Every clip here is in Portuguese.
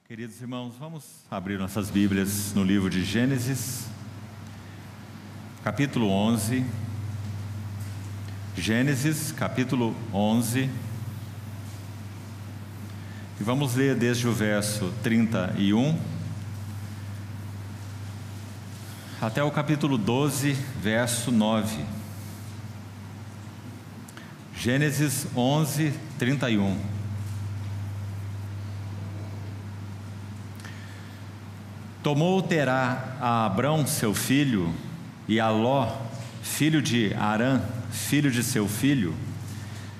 Queridos irmãos, vamos abrir nossas Bíblias no livro de Gênesis, capítulo 11. Gênesis, capítulo 11. E vamos ler desde o verso 31 até o capítulo 12, verso 9. Gênesis 11, 31. Tomou Terá a Abrão seu filho, e a Ló, filho de Harã, filho de seu filho,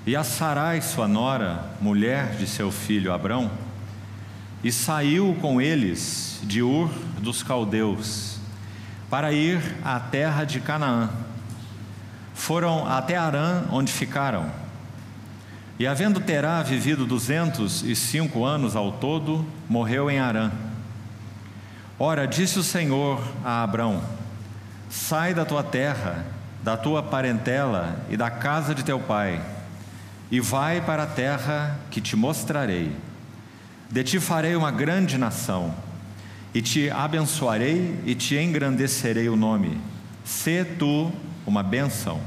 e a Sarai sua nora, mulher de seu filho Abrão, e saiu com eles de Ur dos caldeus, para ir à terra de Canaã. Foram até Harã, onde ficaram. E havendo Terá vivido 205 anos ao todo, morreu em Harã. Ora, disse o Senhor a Abrão: sai da tua terra, da tua parentela e da casa de teu pai, e vai para a terra que te mostrarei. De ti farei uma grande nação, e te abençoarei e te engrandecerei o nome. Sê tu uma bênção.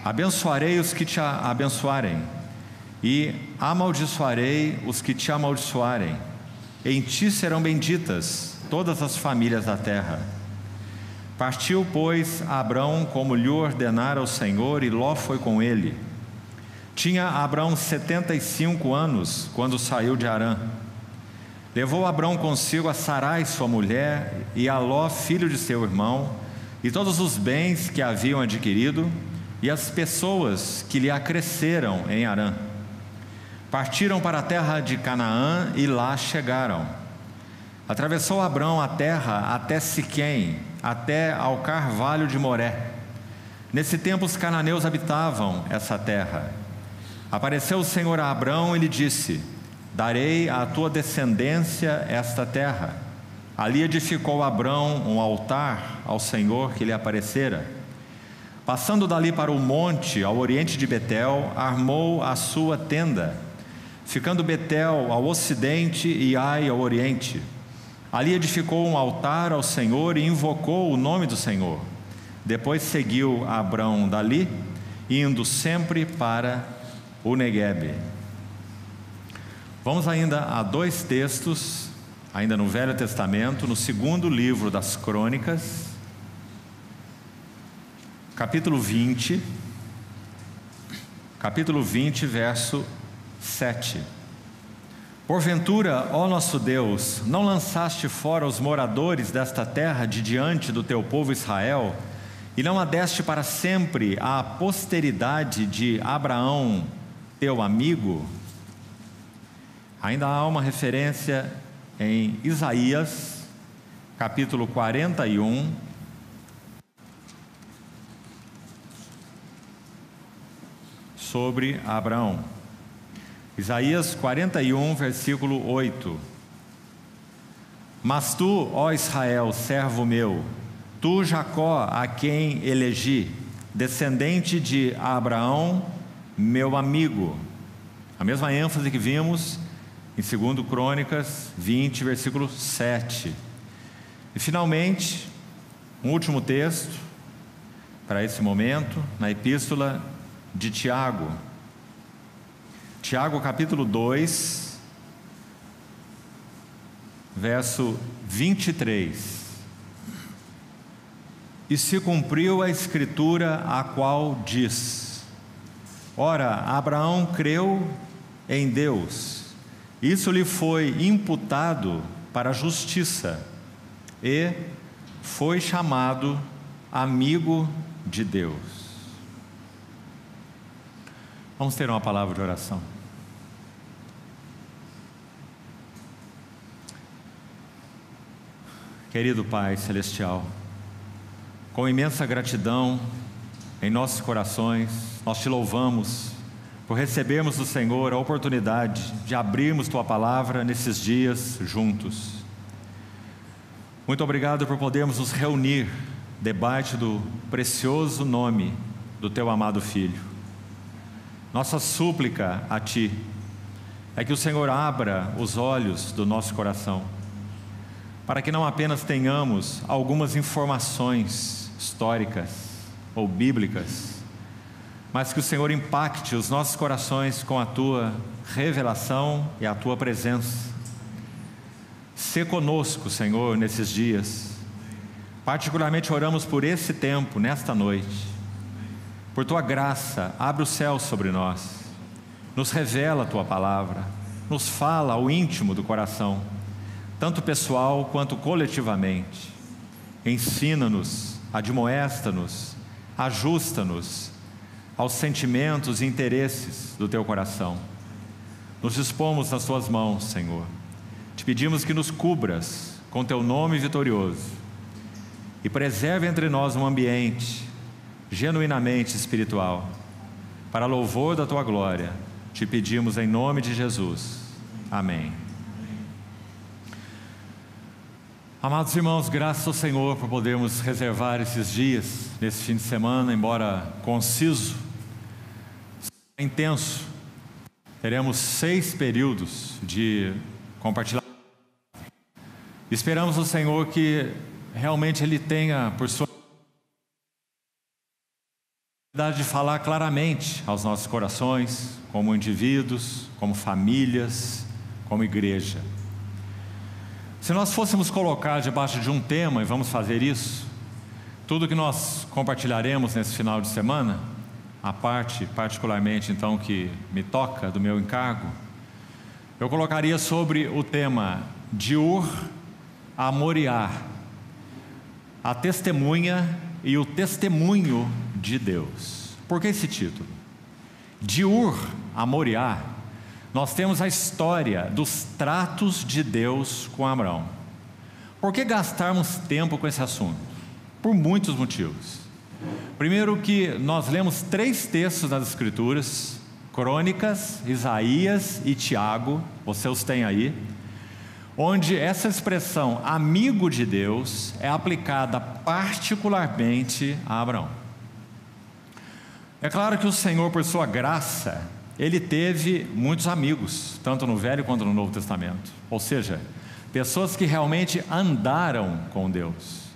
Abençoarei os que te abençoarem, e amaldiçoarei os que te amaldiçoarem. Em ti serão benditas todas as famílias da terra. Partiu, pois, Abrão como lhe ordenara o Senhor, e Ló foi com ele. Tinha Abrão 75 anos quando saiu de Harã. Levou Abrão consigo a Sarai sua mulher, e a Ló filho de seu irmão, e todos os bens que haviam adquirido, e as pessoas que lhe acresceram em Harã. Partiram para a terra de Canaã, e lá chegaram. Atravessou Abrão a terra até Siquém, até ao carvalho de Moré. Nesse tempo os cananeus habitavam essa terra. Apareceu o Senhor a Abrão e lhe disse: darei à tua descendência esta terra. Ali edificou Abrão um altar ao Senhor que lhe aparecera. Passando dali para o monte, ao oriente de Betel, armou a sua tenda, ficando Betel ao ocidente e Ai ao oriente. Ali edificou um altar ao Senhor e invocou o nome do Senhor. Depois seguiu Abrão dali, indo sempre para o Neguebe. Vamos ainda a dois textos, ainda no Velho Testamento, no segundo livro das Crônicas, capítulo 20, verso 7. Porventura, ó nosso Deus, não lançaste fora os moradores desta terra de diante do teu povo Israel, e não a deste para sempre à posteridade de Abraão, teu amigo? Ainda há uma referência em Isaías, capítulo 41, sobre Abraão. Isaías 41, versículo 8. Mas tu, ó Israel, servo meu, tu, Jacó, a quem elegi, descendente de Abraão, meu amigo. A mesma ênfase que vimos em 2 Crônicas 20, versículo 7. E finalmente, um último texto para esse momento, na epístola de Tiago. Tiago capítulo 2, verso 23. E se cumpriu a escritura a qual diz: ora, Abraão creu em Deus, isso lhe foi imputado para a justiça, e foi chamado amigo de Deus. Vamos ter uma palavra de oração. Querido Pai Celestial, com imensa gratidão em nossos corações, nós te louvamos por recebermos do Senhor a oportunidade de abrirmos Tua Palavra nesses dias juntos. Muito obrigado por podermos nos reunir debaixo do precioso nome do Teu amado Filho. Nossa súplica a Ti é que o Senhor abra os olhos do nosso coração, para que não apenas tenhamos algumas informações históricas ou bíblicas, mas que o Senhor impacte os nossos corações com a Tua revelação e a Tua presença. Sê conosco, Senhor, nesses dias. Particularmente oramos por esse tempo, nesta noite. Por Tua graça, abre o céu sobre nós. Nos revela a Tua palavra. Nos fala ao íntimo do coração, tanto pessoal quanto coletivamente. Ensina-nos, admoesta-nos, ajusta-nos aos sentimentos e interesses do Teu coração. Nos dispomos nas Tuas mãos, Senhor. Te pedimos que nos cubras com Teu nome vitorioso e preserve entre nós um ambiente genuinamente espiritual, para louvor da Tua glória. Te pedimos em nome de Jesus. Amém. Amados irmãos, graças ao Senhor por podermos reservar esses dias, nesse fim de semana, embora conciso, intenso. Teremos 6 períodos de compartilhamento. Esperamos o Senhor que realmente Ele tenha, por sua de falar claramente aos nossos corações, como indivíduos, como famílias, como igreja. Se nós fôssemos colocar debaixo de um tema, e vamos fazer isso, tudo que nós compartilharemos nesse final de semana, a parte particularmente então que me toca do meu encargo, eu colocaria sobre o tema de Ur a Moriá, a testemunha e o testemunho de Deus. Por que esse título? De Ur a Moriá, nós temos a história dos tratos de Deus com Abraão. Por que gastarmos tempo com esse assunto? Por muitos motivos. Primeiro que nós lemos 3 textos das Escrituras, Crônicas, Isaías e Tiago, você os tem aí, onde essa expressão amigo de Deus é aplicada particularmente a Abraão. É claro que o Senhor, por sua graça, Ele teve muitos amigos, tanto no Velho quanto no Novo Testamento, ou seja, pessoas que realmente andaram com Deus.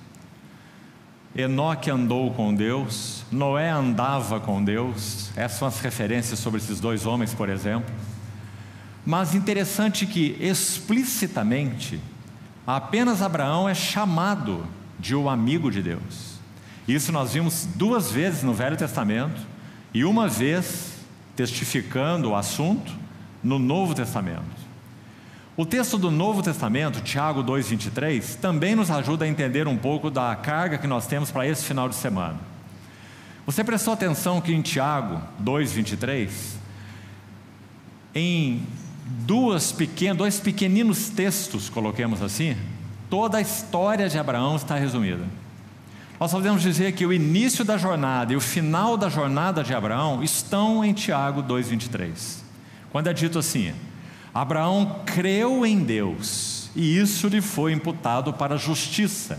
Enoque andou com Deus, Noé andava com Deus, essas são as referências sobre esses 2 homens, por exemplo. Mas interessante que explicitamente apenas Abraão é chamado de o amigo de Deus. Isso nós vimos 2 vezes no Velho Testamento e uma vez testificando o assunto no Novo Testamento. O texto do Novo Testamento, Tiago 2,23, também nos ajuda a entender um pouco da carga que nós temos para esse final de semana. Você prestou atenção que em Tiago 2,23, em dois pequeninos textos, coloquemos assim, toda a história de Abraão está resumida. Nós podemos dizer que o início da jornada e o final da jornada de Abraão estão em Tiago 2,23, quando é dito assim: Abraão creu em Deus e isso lhe foi imputado para a justiça.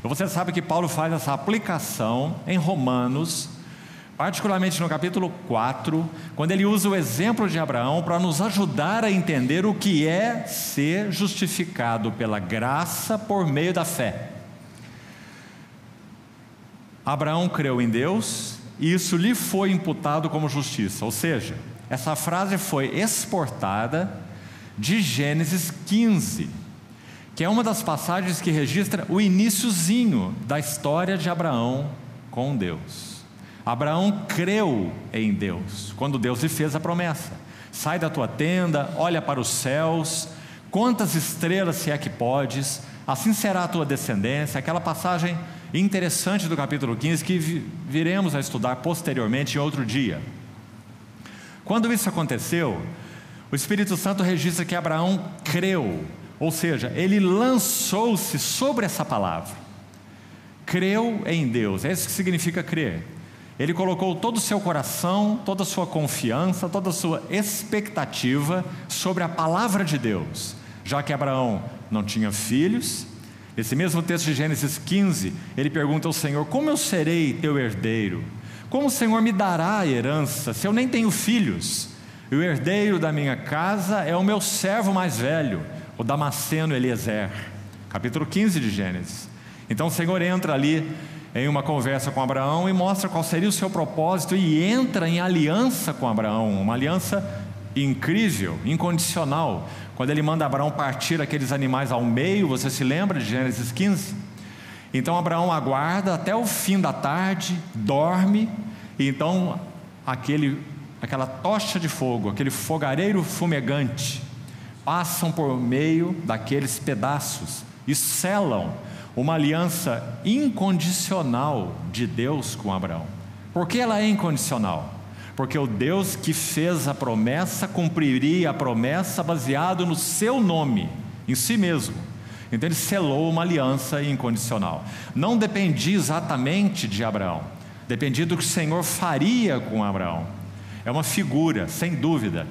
E você sabe que Paulo faz essa aplicação em Romanos, particularmente no capítulo 4, quando ele usa o exemplo de Abraão para nos ajudar a entender o que é ser justificado pela graça por meio da fé. Abraão creu em Deus e isso lhe foi imputado como justiça. Ou seja, essa frase foi exportada de Gênesis 15, que é uma das passagens que registra o iniciozinho da história de Abraão com Deus. Abraão creu em Deus quando Deus lhe fez a promessa: sai da tua tenda, olha para os céus, quantas estrelas se é que podes, assim será a tua descendência. Aquela passagem interessante do capítulo 15 que viremos a estudar posteriormente em outro dia. Quando isso aconteceu, o Espírito Santo registra que Abraão creu, ou seja, ele lançou-se sobre essa palavra, creu em Deus. É isso que significa crer. Ele colocou todo o seu coração, toda a sua confiança, toda a sua expectativa sobre a palavra de Deus, já que Abraão não tinha filhos. Esse mesmo texto de Gênesis 15, ele pergunta ao Senhor: como eu serei teu herdeiro? Como o Senhor me dará a herança se eu nem tenho filhos? e o herdeiro da minha casa é o meu servo mais velho, o Damasceno Eliezer. Capítulo 15 de Gênesis. Então o Senhor entra ali em uma conversa com Abraão e mostra qual seria o seu propósito, e entra em aliança com Abraão, uma aliança incrível, incondicional, quando ele manda Abraão partir aqueles animais ao meio. Você se lembra de Gênesis 15? Então Abraão aguarda até o fim da tarde, dorme, e então aquela tocha de fogo, aquele fogareiro fumegante, passam por meio daqueles pedaços e selam uma aliança incondicional de Deus com Abraão. Por que ela é incondicional? Porque o Deus que fez a promessa cumpriria a promessa baseado no seu nome, em si mesmo. Então ele selou uma aliança incondicional. Não dependia exatamente de Abraão, dependia do que o Senhor faria com Abraão. É uma figura, sem dúvida,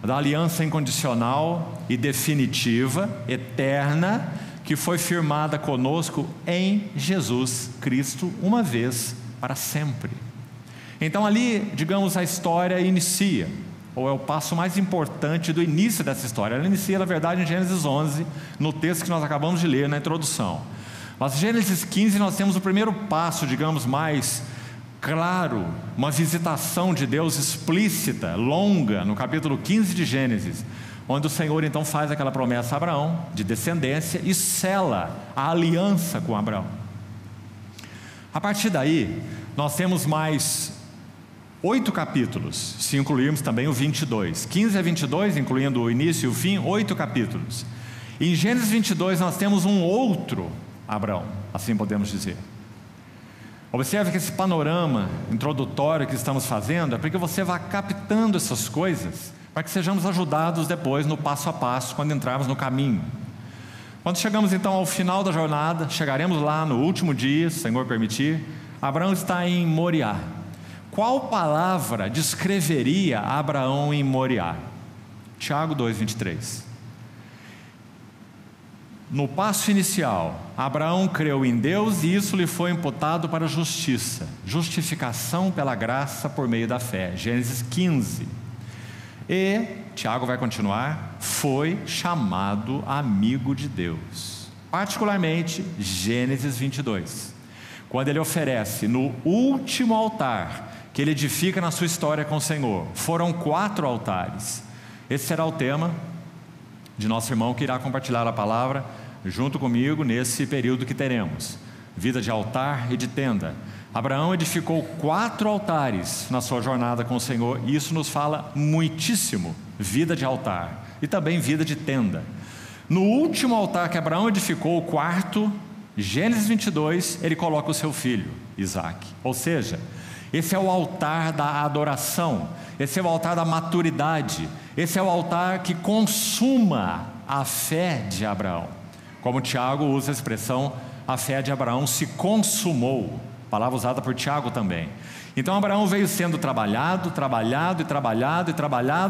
da aliança incondicional e definitiva, eterna, que foi firmada conosco em Jesus Cristo, uma vez para sempre. Então ali, digamos, a história inicia, ou é o passo mais importante do início dessa história. Ela inicia, na verdade, em Gênesis 11, no texto que nós acabamos de ler na introdução. Mas em Gênesis 15 nós temos o primeiro passo, digamos, mais claro, uma visitação de Deus explícita, longa, no capítulo 15 de Gênesis, onde o Senhor então faz aquela promessa a Abraão, de descendência, e sela a aliança com Abraão. A partir daí, nós temos mais 8 capítulos, se incluirmos também o 22, 15 a 22, incluindo o início e o fim, 8 capítulos. Em Gênesis 22 nós temos um outro Abraão, assim podemos dizer. Observe que esse panorama introdutório que estamos fazendo é para que você vá captando essas coisas, para que sejamos ajudados depois no passo a passo, quando entrarmos no caminho. Quando chegamos então ao final da jornada, chegaremos lá no último dia, se o Senhor permitir. Abraão está em Moriá. Qual palavra descreveria Abraão em Moriá? Tiago 2:23. No passo inicial, Abraão creu em Deus e isso lhe foi imputado para justiça, justificação pela graça por meio da fé. Gênesis 15. E, Tiago vai continuar, foi chamado amigo de Deus. Particularmente, Gênesis 22, quando ele oferece no último altar que ele edifica na sua história com o Senhor. Foram 4 altares. Esse será o tema de nosso irmão que irá compartilhar a palavra junto comigo nesse período que teremos. Vida de altar e de tenda. Abraão edificou 4 altares na sua jornada com o Senhor, e isso nos fala muitíssimo. Vida de altar e também vida de tenda. No último altar que Abraão edificou, o 4º, Gênesis 22, ele coloca o seu filho, Isaque. Ou seja, esse é o altar da adoração, esse é o altar da maturidade, esse é o altar que consuma a fé de Abraão. Como Tiago usa a expressão, a fé de Abraão se consumou, palavra usada por Tiago também. Então Abraão veio sendo trabalhado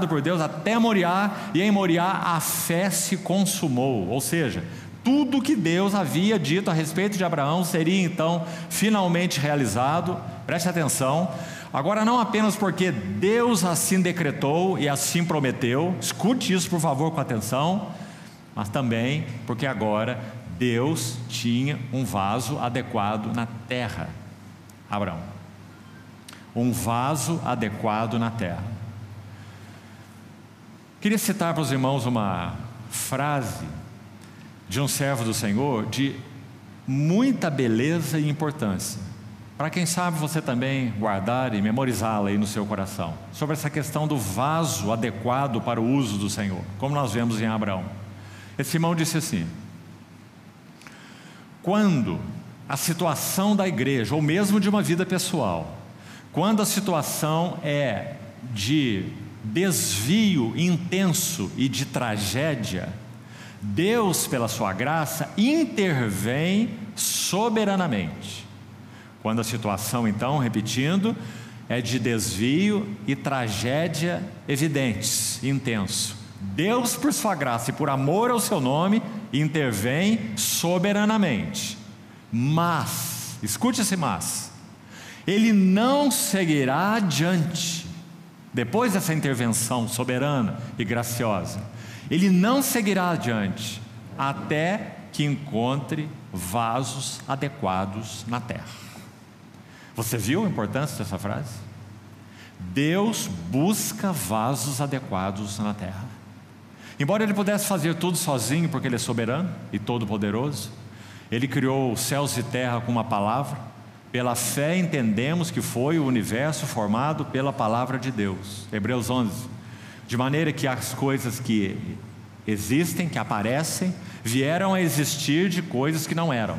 por Deus até Moriá, e em Moriá a fé se consumou, ou seja, tudo que Deus havia dito a respeito de Abraão seria então finalmente realizado. Preste atenção, agora não apenas porque Deus assim decretou e assim prometeu, escute isso por favor com atenção, mas também porque agora Deus tinha um vaso adequado na terra. Abraão, um vaso adequado na terra. Queria citar para os irmãos uma frase de um servo do Senhor de muita beleza e importância, para quem sabe você também guardar e memorizá-la aí no seu coração, sobre essa questão do vaso adequado para o uso do Senhor, como nós vemos em Abraão. Esse irmão disse assim: quando a situação da igreja, ou mesmo de uma vida pessoal, quando a situação é de desvio intenso e de tragédia, Deus, pela sua graça, intervém soberanamente. Quando a situação, então, repetindo, é de desvio e tragédia evidentes, intenso, Deus, por sua graça e por amor ao seu nome, intervém soberanamente. Mas, escute esse mas, Ele não seguirá adiante depois dessa intervenção soberana e graciosa, ele não seguirá adiante até que encontre vasos adequados na terra. Você viu a importância dessa frase? Deus busca vasos adequados na terra. Embora ele pudesse fazer tudo sozinho, porque ele é soberano e todo-poderoso, ele criou os céus e terra com uma palavra. Pela fé entendemos que foi o universo formado pela palavra de Deus. Hebreus 11. De maneira que as coisas que existem, que aparecem, vieram a existir de coisas que não eram.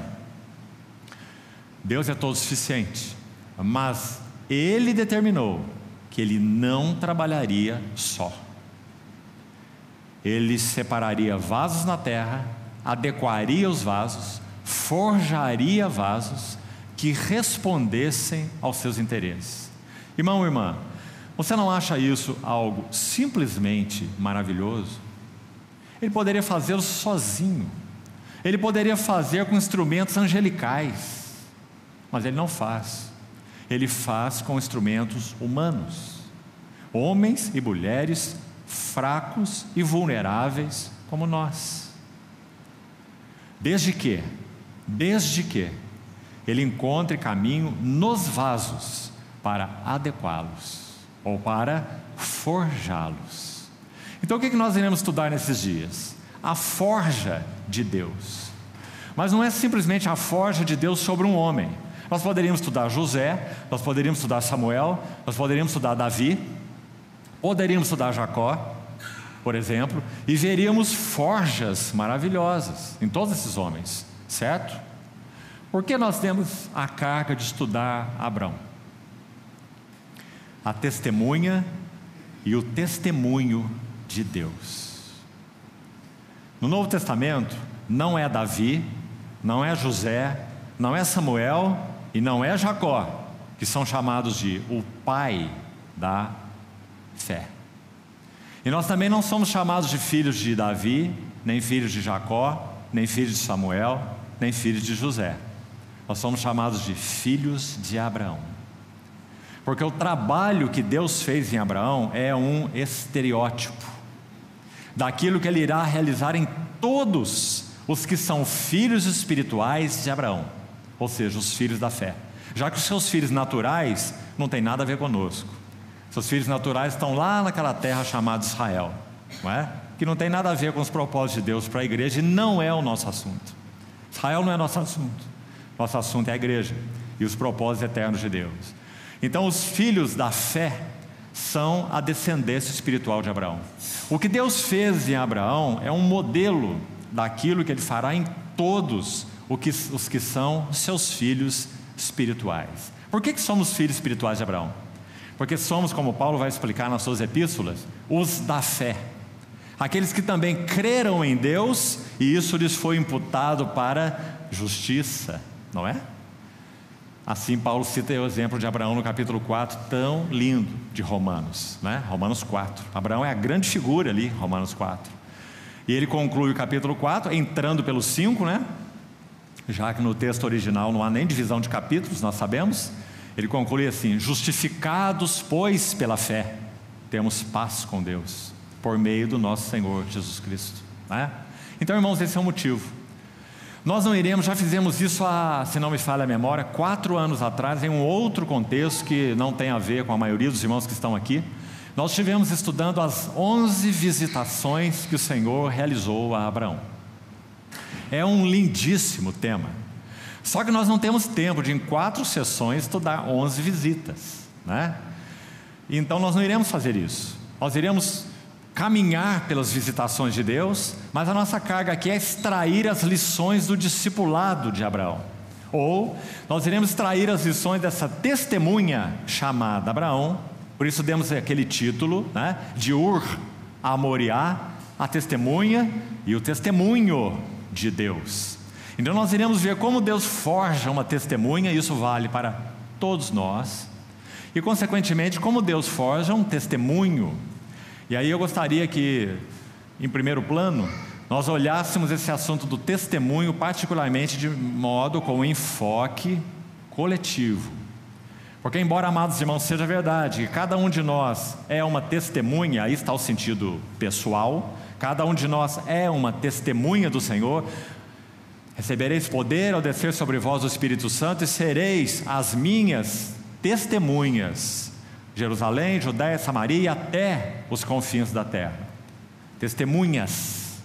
Deus é todo suficiente, mas ele determinou que ele não trabalharia só. Ele separaria vasos na terra, adequaria os vasos, forjaria vasos que respondessem aos seus interesses. Irmão, irmã, você não acha isso algo simplesmente maravilhoso? Ele poderia fazê-lo sozinho, ele poderia fazer com instrumentos angelicais, mas ele não faz. Ele faz com instrumentos humanos, homens e mulheres fracos e vulneráveis como nós. Desde que ele encontre caminho nos vasos para adequá-los ou para forjá-los. Então o que nós iremos estudar nesses dias? A forja de Deus. Mas não é simplesmente a forja de Deus sobre um homem. Nós poderíamos estudar José, nós poderíamos estudar Samuel, nós poderíamos estudar Davi, poderíamos estudar Jacó, por exemplo, e veríamos forjas maravilhosas em todos esses homens, certo? Por que nós temos a carga de estudar Abrão? A testemunha e o testemunho de Deus. No Novo Testamento, não é Davi, não é José, não é Samuel e não é Jacó, que são chamados de o pai da fé. E nós também não somos chamados de filhos de Davi, nem filhos de Jacó, nem filhos de Samuel, nem filhos de José. Nós somos chamados de filhos de Abraão. Porque o trabalho que Deus fez em Abraão é um estereótipo daquilo que ele irá realizar em todos os que são filhos espirituais de Abraão, ou seja, os filhos da fé. Já que os seus filhos naturais não tem nada a ver conosco. Seus filhos naturais estão lá naquela terra chamada Israel, não é? Que não tem nada a ver com os propósitos de Deus para a igreja e não é o nosso assunto. Israel não é nosso assunto. Nosso assunto é a igreja e os propósitos eternos de Deus. Então os filhos da fé são a descendência espiritual de Abraão. O que Deus fez em Abraão é um modelo daquilo que ele fará em todos os que são seus filhos espirituais. Por que somos filhos espirituais de Abraão? Porque somos, como Paulo vai explicar nas suas epístolas, os da fé. Aqueles que também creram em Deus e isso lhes foi imputado para justiça, não é? Assim Paulo cita o exemplo de Abraão no capítulo 4, tão lindo, de Romanos, né? Romanos 4, Abraão é a grande figura ali, Romanos 4. E ele conclui o capítulo 4, entrando pelo 5, né? Já que no texto original não há nem divisão de capítulos, nós sabemos. Ele conclui assim: justificados, pois, pela fé, temos paz com Deus, por meio do nosso Senhor Jesus Cristo, né? Então, irmãos, esse é o motivo. Nós não iremos, já fizemos isso se não me falha a memória, 4 anos atrás, em um outro contexto que não tem a ver com a maioria dos irmãos que estão aqui. Nós estivemos estudando as 11 visitações que o Senhor realizou a Abraão. É um lindíssimo tema. Só que nós não temos tempo de, em 4 sessões, estudar 11 visitas, né? Então nós não iremos fazer isso. Nós iremos caminhar pelas visitações de Deus, mas a nossa carga aqui é extrair as lições do discipulado de Abraão. Ou nós iremos extrair as lições dessa testemunha chamada Abraão. Por isso demos aquele título, né, de Ur a Moriá, a testemunha e o testemunho de Deus. Então nós iremos ver como Deus forja uma testemunha, e isso vale para todos nós, e consequentemente como Deus forja um testemunho. E aí eu gostaria que, em primeiro plano, nós olhássemos esse assunto do testemunho particularmente de modo com enfoque coletivo. Porque embora, amados irmãos, seja verdade que cada um de nós é uma testemunha, aí está o sentido pessoal, cada um de nós é uma testemunha do Senhor. Recebereis poder ao descer sobre vós o Espírito Santo e sereis as minhas testemunhas, Jerusalém, Judéia, Samaria e até os confins da terra. Testemunhas.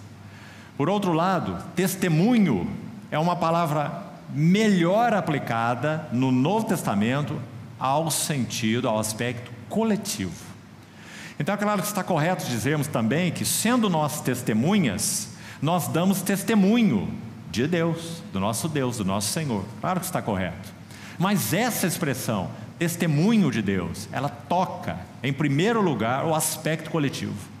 Por outro lado, testemunho é uma palavra melhor aplicada no Novo Testamento ao sentido, ao aspecto coletivo. Então é claro que está correto dizermos também que, sendo nós testemunhas, nós damos testemunho de Deus, do nosso Senhor. Claro que está correto. Mas essa expressão, testemunho de Deus, ela toca, em primeiro lugar, o aspecto coletivo.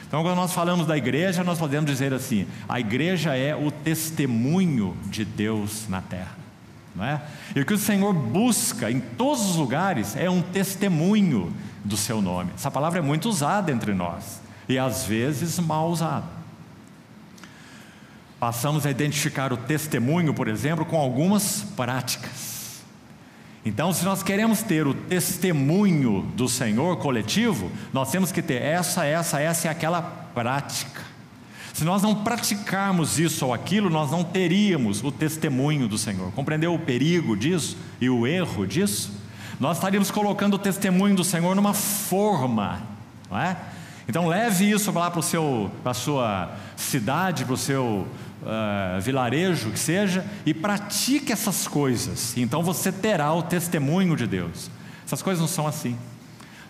Então, quando nós falamos da igreja, nós podemos dizer assim: a igreja é o testemunho de Deus na terra, não é? E o que o Senhor busca em todos os lugares é um testemunho do seu nome. Essa palavra é muito usada entre nós, e às vezes mal usada. Passamos a identificar o testemunho, por exemplo, com algumas práticas. Então, se nós queremos ter o testemunho do Senhor coletivo, nós temos que ter essa e aquela prática. Se nós não praticarmos isso ou aquilo, nós não teríamos o testemunho do Senhor. Compreendeu o perigo disso e o erro disso? Nós estaríamos colocando o testemunho do Senhor numa forma, não é? Então leve isso lá para a sua cidade, para o seu vilarejo, que seja, e pratique essas coisas. Então você terá o testemunho de Deus. Essas coisas não são assim.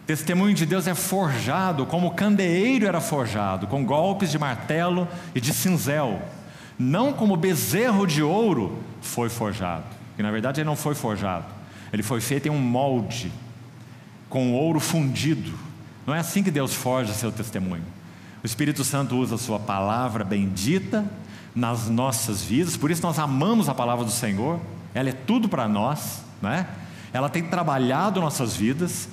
O testemunho de Deus é forjado como o candeeiro era forjado, com golpes de martelo e de cinzel, não como bezerro de ouro foi forjado, que na verdade ele não foi forjado, ele foi feito em um molde com ouro fundido. Não é assim que Deus forja seu testemunho. O Espírito Santo usa a sua palavra bendita nas nossas vidas, por isso nós amamos a palavra do Senhor, ela é tudo para nós, né? Ela tem trabalhado nossas vidas,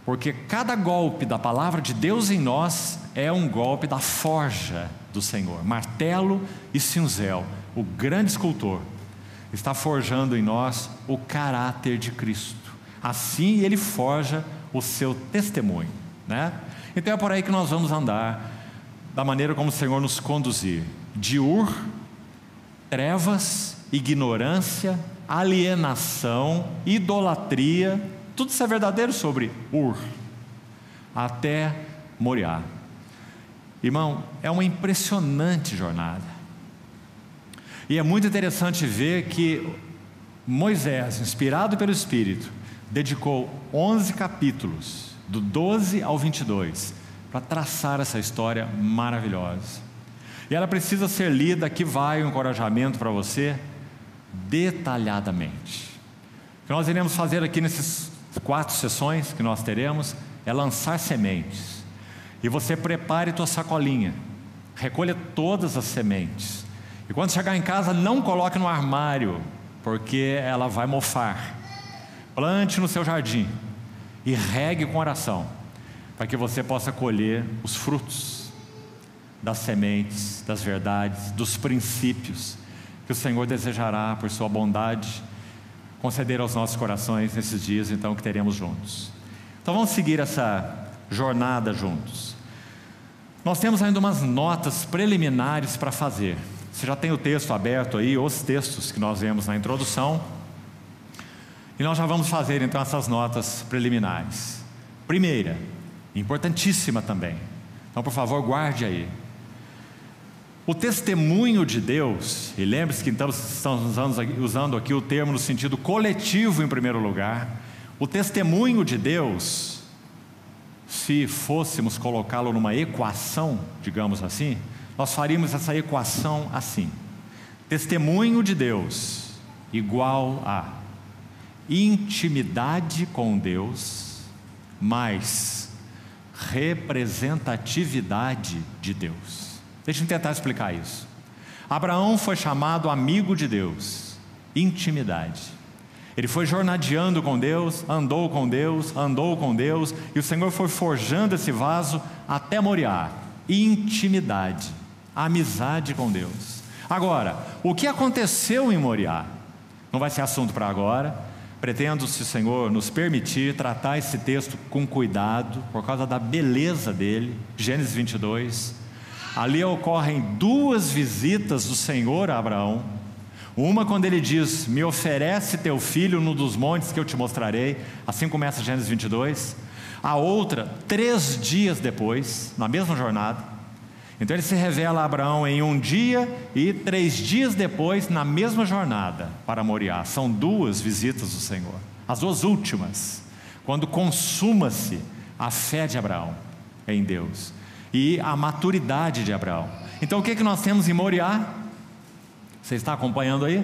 porque cada golpe da palavra de Deus em nós é um golpe da forja do Senhor. Martelo e cinzel, o grande escultor, está forjando em nós o caráter de Cristo. Assim ele forja o seu testemunho, né? Então é por aí que nós vamos andar, da maneira como o Senhor nos conduzir. De trevas, ignorância, alienação, idolatria, tudo isso é verdadeiro sobre até Moriá. Irmão, é uma impressionante jornada. E é muito interessante ver que Moisés, inspirado pelo Espírito, dedicou 11 capítulos, do 12 ao 22, para traçar essa história maravilhosa. E ela precisa ser lida, aqui vai o encorajamento para você, detalhadamente. O que nós iremos fazer aqui nessas 4 sessões que nós teremos, é lançar sementes. E você prepare tua sacolinha, recolha todas as sementes. E quando chegar em casa, não coloque no armário, porque ela vai mofar. Plante no seu jardim e regue com oração, para que você possa colher os frutos das sementes, das verdades, dos princípios que o Senhor desejará, por sua bondade, conceder aos nossos corações nesses dias então que teremos juntos. Então vamos seguir essa jornada juntos. Nós temos ainda umas notas preliminares para fazer. Você já tem o texto aberto aí, os textos que nós vemos na introdução, e nós já vamos fazer então essas notas preliminares. Primeira, importantíssima também, então por favor guarde aí. O testemunho de Deus, e lembre-se que então estamos usando aqui o termo no sentido coletivo em primeiro lugar. O testemunho de Deus, se fôssemos colocá-lo numa equação, digamos assim, nós faríamos essa equação assim: testemunho de Deus igual a intimidade com Deus mais representatividade de Deus. Deixa eu tentar explicar isso. Abraão foi chamado amigo de Deus, intimidade. Ele foi jornadeando com Deus, andou com Deus, e o Senhor foi forjando esse vaso até Moriá. Intimidade, amizade com Deus. Agora, o que aconteceu em Moriá? Não vai ser assunto para agora, pretendo, se o Senhor nos permitir, tratar esse texto com cuidado, por causa da beleza dele. Gênesis 22, ali ocorrem duas visitas do Senhor a Abraão. Uma quando ele diz: me oferece teu filho num dos montes que eu te mostrarei. Assim começa Gênesis 22. A outra, 3 dias depois, na mesma jornada. Então ele se revela a Abraão em um dia e 3 dias depois, na mesma jornada para Moriá. São 2 visitas do Senhor, as 2 últimas, quando consuma-se a fé de Abraão em Deus e a maturidade de Abraão. Então o que nós temos em Moriá? Você está acompanhando aí?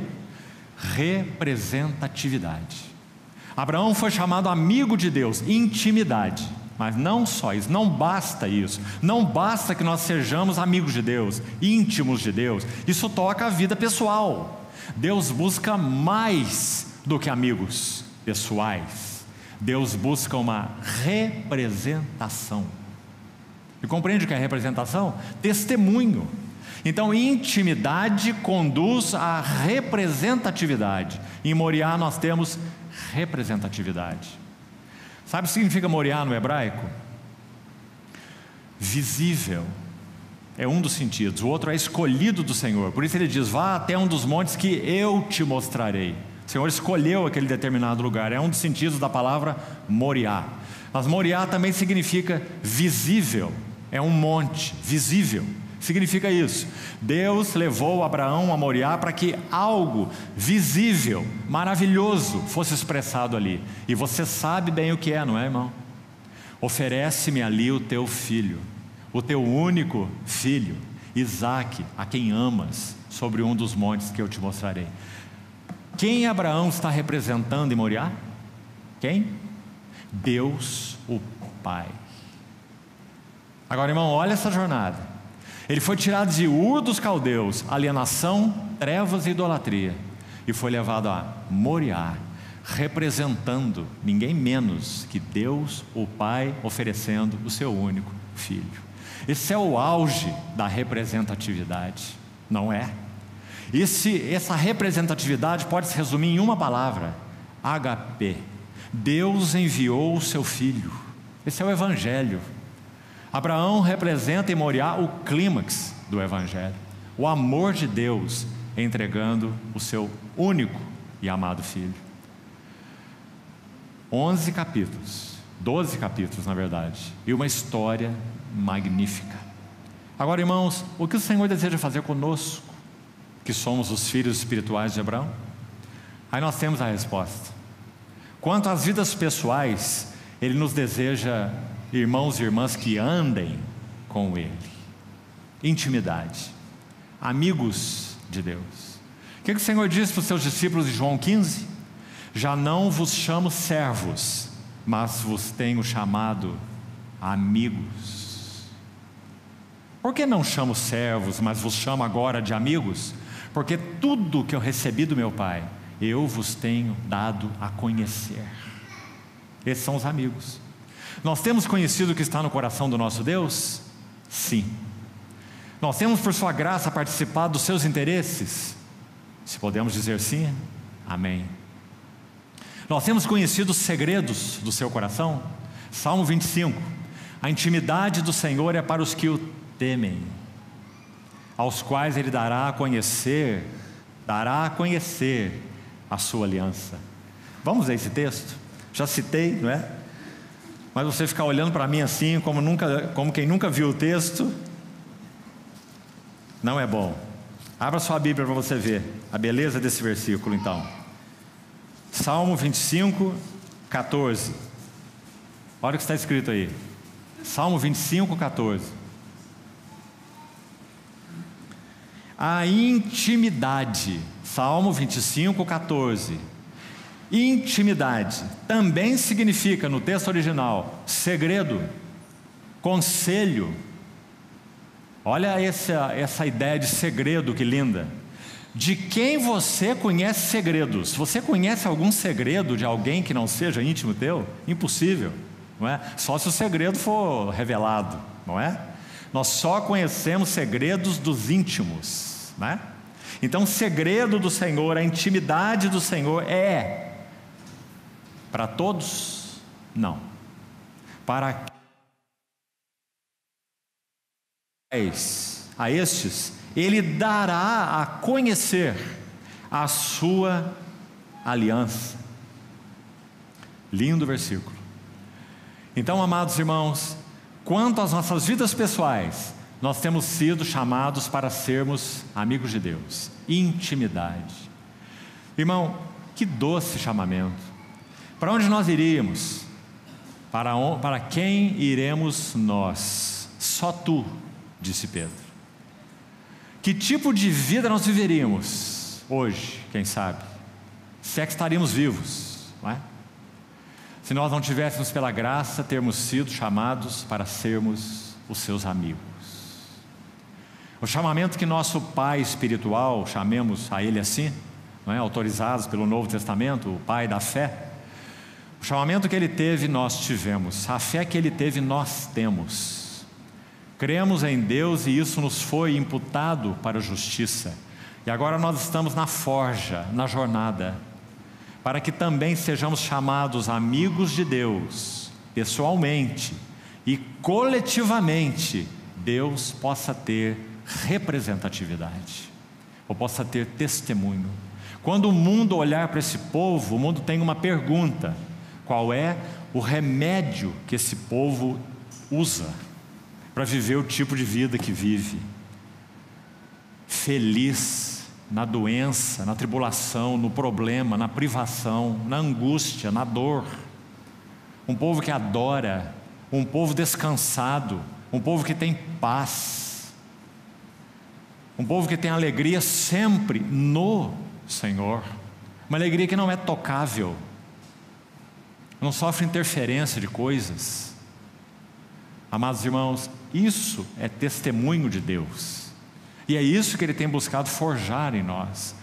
Representatividade. Abraão foi chamado amigo de Deus, intimidade. Mas não só isso, não basta isso. Não basta que nós sejamos amigos de Deus, íntimos de Deus. Isso toca a vida pessoal. Deus busca mais do que amigos pessoais. Deus busca uma representação. E compreende o que é representação? Testemunho. Então, intimidade conduz à representatividade. Em Moriá nós temos representatividade. Sabe o que significa Moriá no hebraico? Visível. É um dos sentidos. O outro é escolhido do Senhor. Por isso ele diz: vá até um dos montes que eu te mostrarei. O Senhor escolheu aquele determinado lugar. É um dos sentidos da palavra Moriá. Mas Moriá também significa visível. É um monte visível. Significa isso: Deus levou Abraão a Moriá para que algo visível, maravilhoso, fosse expressado ali. E você sabe bem o que é, não é, irmão? Oferece-me ali o teu filho, o teu único filho, Isaque, a quem amas, sobre um dos montes que eu te mostrarei. Quem Abraão está representando em Moriá? Quem? Deus, o Pai. Agora, irmão, olha essa jornada. Ele foi tirado de Ur dos Caldeus, alienação, trevas e idolatria, e foi levado a Moriá, representando ninguém menos que Deus, o Pai, oferecendo o seu único filho. Esse é o auge da representatividade, não é? Essa representatividade pode se resumir em uma palavra: HP. Deus enviou o seu filho. Esse é o Evangelho. Abraão representa em Moriá o clímax do Evangelho, o amor de Deus entregando o seu único e amado filho. 11 capítulos, 12 capítulos na verdade, e uma história magnífica. Agora, irmãos, o que o Senhor deseja fazer conosco, que somos os filhos espirituais de Abraão? Aí nós temos a resposta. Quanto às vidas pessoais, Ele nos deseja irmãos e irmãs que andem com Ele. Intimidade. Amigos de Deus. O que o Senhor disse para os seus discípulos em João 15? Já não vos chamo servos, mas vos tenho chamado amigos. Por que não chamo servos, mas vos chamo agora de amigos? Porque tudo que eu recebi do meu Pai, eu vos tenho dado a conhecer. Esses são os amigos. Nós temos conhecido o que está no coração do nosso Deus? Sim. Nós temos por sua graça participado dos seus interesses? Se podemos dizer sim, amém. Nós temos conhecido os segredos do seu coração? Salmo 25: a intimidade do Senhor é para os que o temem, aos quais Ele dará a conhecer a sua aliança. Vamos ler esse texto? Já citei, não é? Mas você ficar olhando para mim assim, como quem nunca viu o texto, não é bom. Abra sua Bíblia para você ver a beleza desse versículo então. Salmo 25, 14. Olha o que está escrito aí. Salmo 25, 14. A intimidade. Salmo 25, 14. Intimidade também significa, no texto original, segredo, conselho. Olha essa ideia de segredo, que linda. De quem você conhece segredos? Você conhece algum segredo de alguém que não seja íntimo teu? Impossível, não é? Só se o segredo for revelado, não é? Nós só conhecemos segredos dos íntimos, não é? Então o segredo do Senhor, a intimidade do Senhor é Para todos, não. Para a estes, ele dará a conhecer a sua aliança. Lindo versículo. Então, amados irmãos, quanto às nossas vidas pessoais, nós temos sido chamados para sermos amigos de Deus. Intimidade. Irmão, que doce chamamento. Para onde nós iríamos? Para quem iremos nós? Só tu, disse Pedro. Que tipo de vida nós viveríamos hoje, quem sabe? Se é que estaríamos vivos, não é? Se nós não tivéssemos pela graça termos sido chamados para sermos os seus amigos. O chamamento que nosso Pai espiritual, chamemos a Ele assim, não é? Autorizados pelo Novo Testamento, o Pai da fé, o chamamento que Ele teve, nós tivemos. A fé que Ele teve, nós temos. Cremos em Deus e isso nos foi imputado para a justiça. E agora nós estamos na forja, na jornada, para que também sejamos chamados amigos de Deus, pessoalmente e coletivamente, Deus possa ter representatividade, ou possa ter testemunho. Quando o mundo olhar para esse povo, o mundo tem uma pergunta: qual é o remédio que esse povo usa para viver o tipo de vida que vive? Feliz na doença, na tribulação, no problema, na privação, na angústia, na dor. Um povo que adora, um povo descansado, um povo que tem paz, um povo que tem alegria sempre no Senhor, uma alegria que não é tocável, não sofre interferência de coisas. Amados irmãos, isso é testemunho de Deus. E é isso que Ele tem buscado forjar em nós.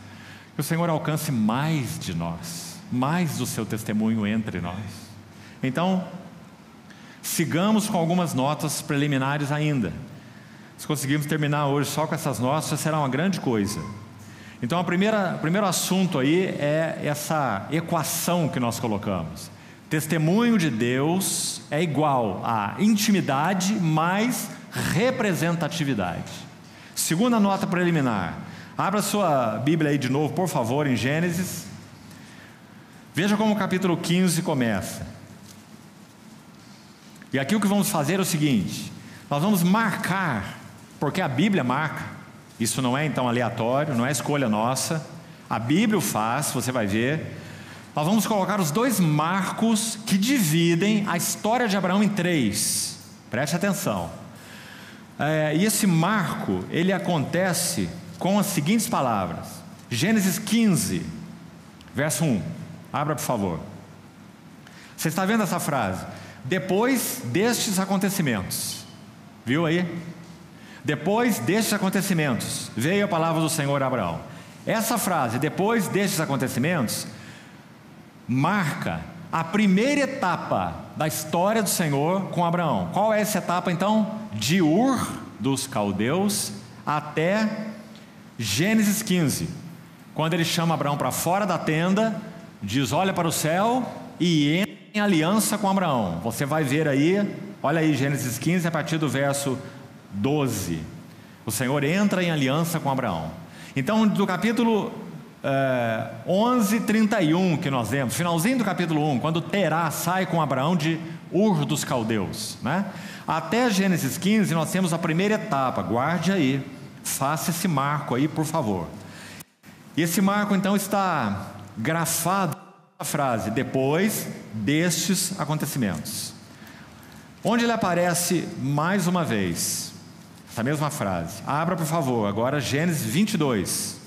Que o Senhor alcance mais de nós, mais do seu testemunho entre nós. Então, sigamos com algumas notas preliminares ainda. Se conseguirmos terminar hoje só com essas notas, será uma grande coisa. Então, o primeiro assunto aí é essa equação que nós colocamos. Testemunho de Deus é igual a intimidade mais representatividade. Segunda nota preliminar. Abra sua Bíblia aí de novo, por favor, em Gênesis. Veja como o capítulo 15 começa. E aqui o que vamos fazer é o seguinte: nós vamos marcar, porque a Bíblia marca. Isso não é então aleatório, não é escolha nossa. A Bíblia o faz, você vai ver. Nós vamos colocar os dois marcos que dividem a história de Abraão em três. Preste atenção. E esse marco, ele acontece com as seguintes palavras. Gênesis 15, verso 1. Abra, por favor. Você está vendo essa frase? Depois destes acontecimentos. Viu aí? Depois destes acontecimentos, veio a palavra do Senhor a Abraão. Essa frase, depois destes acontecimentos, marca a primeira etapa da história do Senhor com Abraão. Qual é essa etapa então? De Ur dos Caldeus até Gênesis 15, quando ele chama Abraão para fora da tenda, diz: olha para o céu e entra em aliança com Abraão. Você vai ver aí, olha aí Gênesis 15 a partir do verso 12. O Senhor entra em aliança com Abraão. Então, do capítulo 11:31 que nós vemos, finalzinho do capítulo 1, quando Terá sai com Abraão de Ur dos Caldeus, né? Até Gênesis 15 nós temos a primeira etapa. Guarde aí, faça esse marco aí, por favor. E esse marco então está grafado na frase: depois destes acontecimentos. Onde ele aparece mais uma vez, essa mesma frase. Abra, por favor, agora Gênesis 22.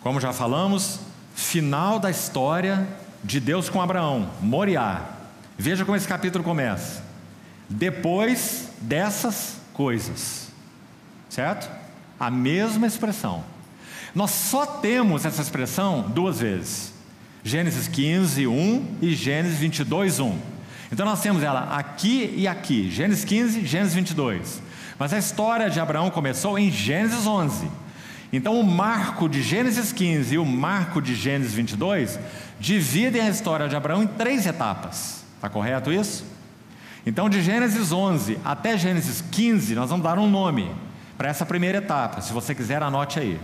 Como já falamos, final da história de Deus com Abraão, Moriá. Veja como esse capítulo começa: depois dessas coisas, certo? A mesma expressão. Nós só temos essa expressão duas vezes: Gênesis 15, 1 e Gênesis 22, 1. Então nós temos ela aqui e aqui, Gênesis 15, Gênesis 22. Mas a história de Abraão começou em Gênesis 11. Então o marco de Gênesis 15 e o marco de Gênesis 22 dividem a história de Abraão em 3 etapas. Está correto isso? Então de Gênesis 11 até Gênesis 15 nós vamos dar um nome para essa primeira etapa. Se você quiser, anote aí.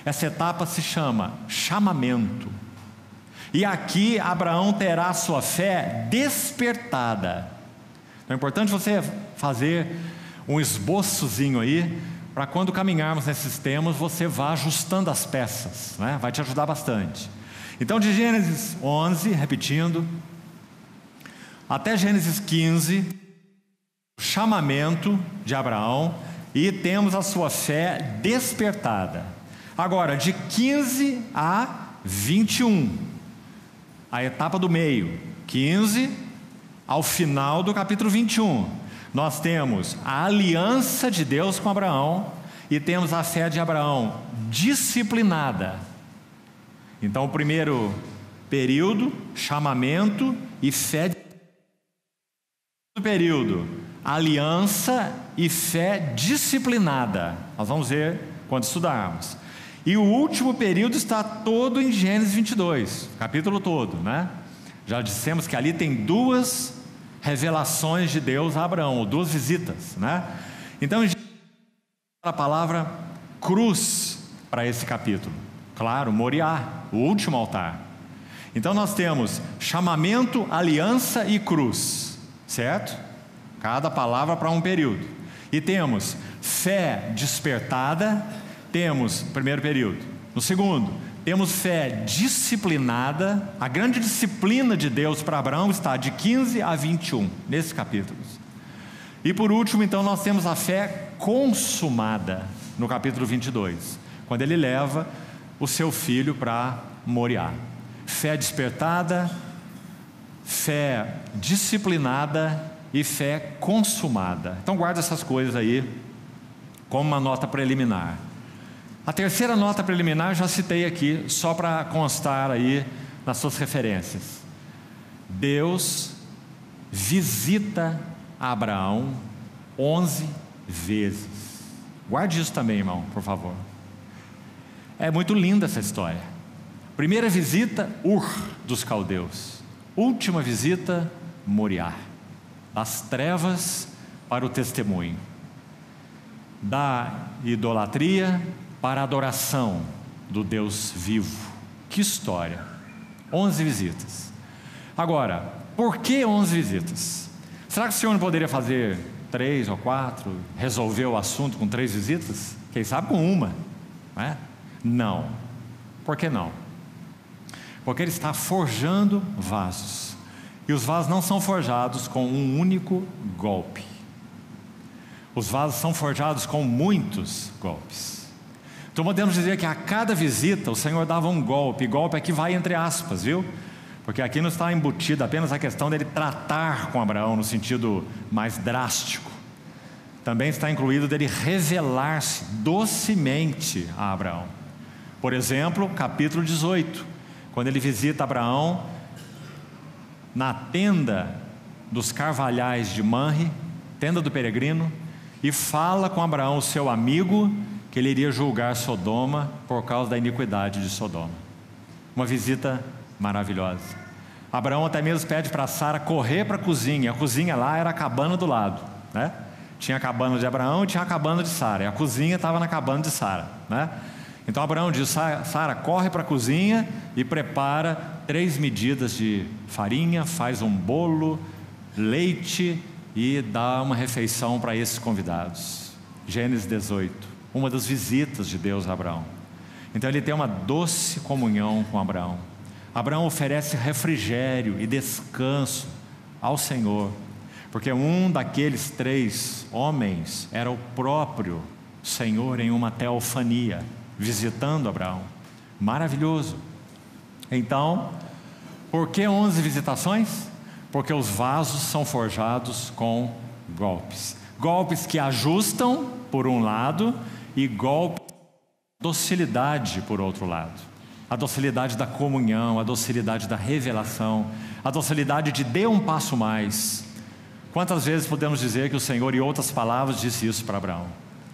Essa etapa se chama chamamento. E aqui Abraão terá a sua fé despertada. Então é importante você fazer um esboçozinho aí, para quando caminharmos nesses temas, você vá ajustando as peças, né? Vai te ajudar bastante. Então de Gênesis 11, repetindo, até Gênesis 15, chamamento de Abraão, e temos a sua fé despertada. Agora, de 15 a 21, a etapa do meio, 15 ao final do capítulo 21, nós temos a aliança de Deus com Abraão e temos a fé de Abraão disciplinada. Então o primeiro período, chamamento e fé. Período, aliança e fé disciplinada. Nós vamos ver quando estudarmos. E o último período está todo em Gênesis 22, capítulo todo, né? Já dissemos que ali tem 2 revelações de Deus a Abraão, 2 visitas, né? Então a palavra cruz para esse capítulo, claro, Moriá, o último altar. Então nós temos chamamento, aliança e cruz, certo? Cada palavra para um período. E temos fé despertada, temos primeiro período. No segundo, temos fé disciplinada. A grande disciplina de Deus para Abraão está de 15 a 21, nesses capítulos. E por último, então, nós temos a fé consumada, no capítulo 22, quando ele leva o seu filho para Moriá. Fé despertada, fé disciplinada e fé consumada. Então guarda essas coisas aí como uma nota preliminar. A terceira nota preliminar já citei aqui, só para constar aí nas suas referências. Deus visita Abraão 11 vezes. Guarde isso também, irmão, por favor. É muito linda essa história. Primeira visita, Ur dos caldeus. Última visita, Moriá. Das trevas para o testemunho. Da idolatria para a adoração do Deus vivo. Que história! 11 visitas. Agora, por que 11 visitas? Será que o Senhor não poderia fazer 3 ou 4, resolver o assunto com 3 visitas? Quem sabe com uma, não é? Não. Por que não? Porque Ele está forjando vasos. E os vasos não são forjados com um único golpe. Os vasos são forjados com muitos golpes. Então podemos dizer que a cada visita o Senhor dava um golpe. Golpe aqui vai entre aspas, viu? Porque aqui não está embutida apenas a questão dele tratar com Abraão no sentido mais drástico. Também está incluído dele revelar-se docemente a Abraão. Por exemplo, capítulo 18, quando ele visita Abraão na tenda dos carvalhais de Manre, tenda do peregrino, e fala com Abraão, seu amigo, que ele iria julgar Sodoma por causa da iniquidade de Sodoma. Uma visita maravilhosa. Abraão até mesmo pede para Sara correr para a cozinha lá era a cabana do lado, né? Tinha a cabana de Abraão e tinha a cabana de Sara, e a cozinha estava na cabana de Sara, né? Então Abraão diz: Sara, corre para a cozinha e prepara 3 medidas de farinha, faz um bolo, leite e dá uma refeição para esses convidados. Gênesis 18, uma das visitas de Deus a Abraão. Então ele tem uma doce comunhão com Abraão. Abraão oferece refrigério e descanso ao Senhor, porque um daqueles 3 homens era o próprio Senhor em uma teofania, visitando Abraão. Maravilhoso. Então, por que 11 visitações? Porque os vasos são forjados com golpes. Golpes que ajustam por um lado e golpes de docilidade por outro lado. A docilidade da comunhão, a docilidade da revelação, a docilidade de dê um passo mais. Quantas vezes podemos dizer que o Senhor, em outras palavras, disse isso para Abraão?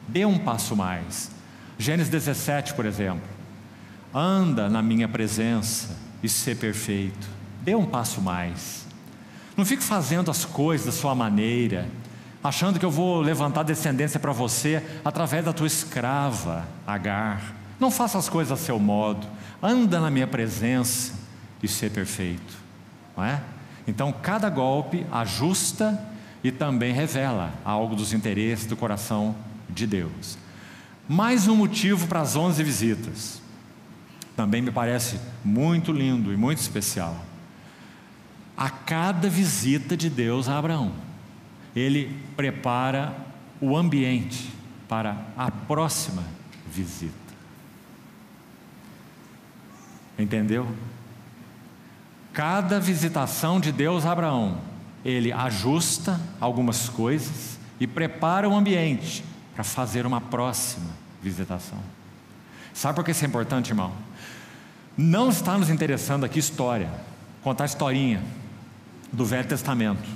Dê um passo mais. Gênesis 17, por exemplo: anda na minha presença e ser perfeito. Dê um passo mais. Não fique fazendo as coisas da sua maneira, achando que eu vou levantar descendência para você através da tua escrava Agar. Não faça as coisas a seu modo. Anda na minha presença e ser perfeito, não é? Então cada golpe ajusta e também revela algo dos interesses do coração de Deus. Mais um motivo para as 11 visitas. Também me parece muito lindo e muito especial. A cada visita de Deus a Abraão, Ele prepara o ambiente para a próxima visita. Entendeu? Cada visitação de Deus a Abraão, Ele ajusta algumas coisas e prepara o ambiente para fazer uma próxima visitação. Sabe por que isso é importante, irmão? Não está nos interessando aqui história, contar historinha do Velho Testamento.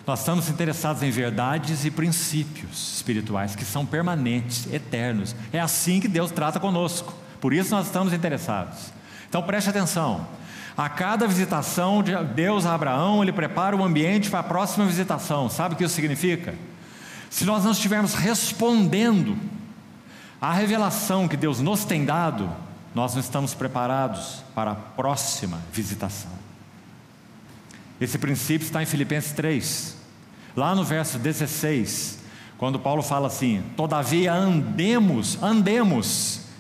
Nós estamos interessados em verdades e princípios espirituais que são permanentes, eternos. É assim que Deus trata conosco. Por isso nós estamos interessados. Então preste atenção. A cada visitação de Deus a Abraão, Ele prepara o ambiente para a próxima visitação. Sabe o que isso significa? Se nós não estivermos respondendo à revelação que Deus nos tem dado, nós não estamos preparados para a próxima visitação. Esse princípio está em Filipenses 3, lá no verso 16, quando Paulo fala assim: todavia andemos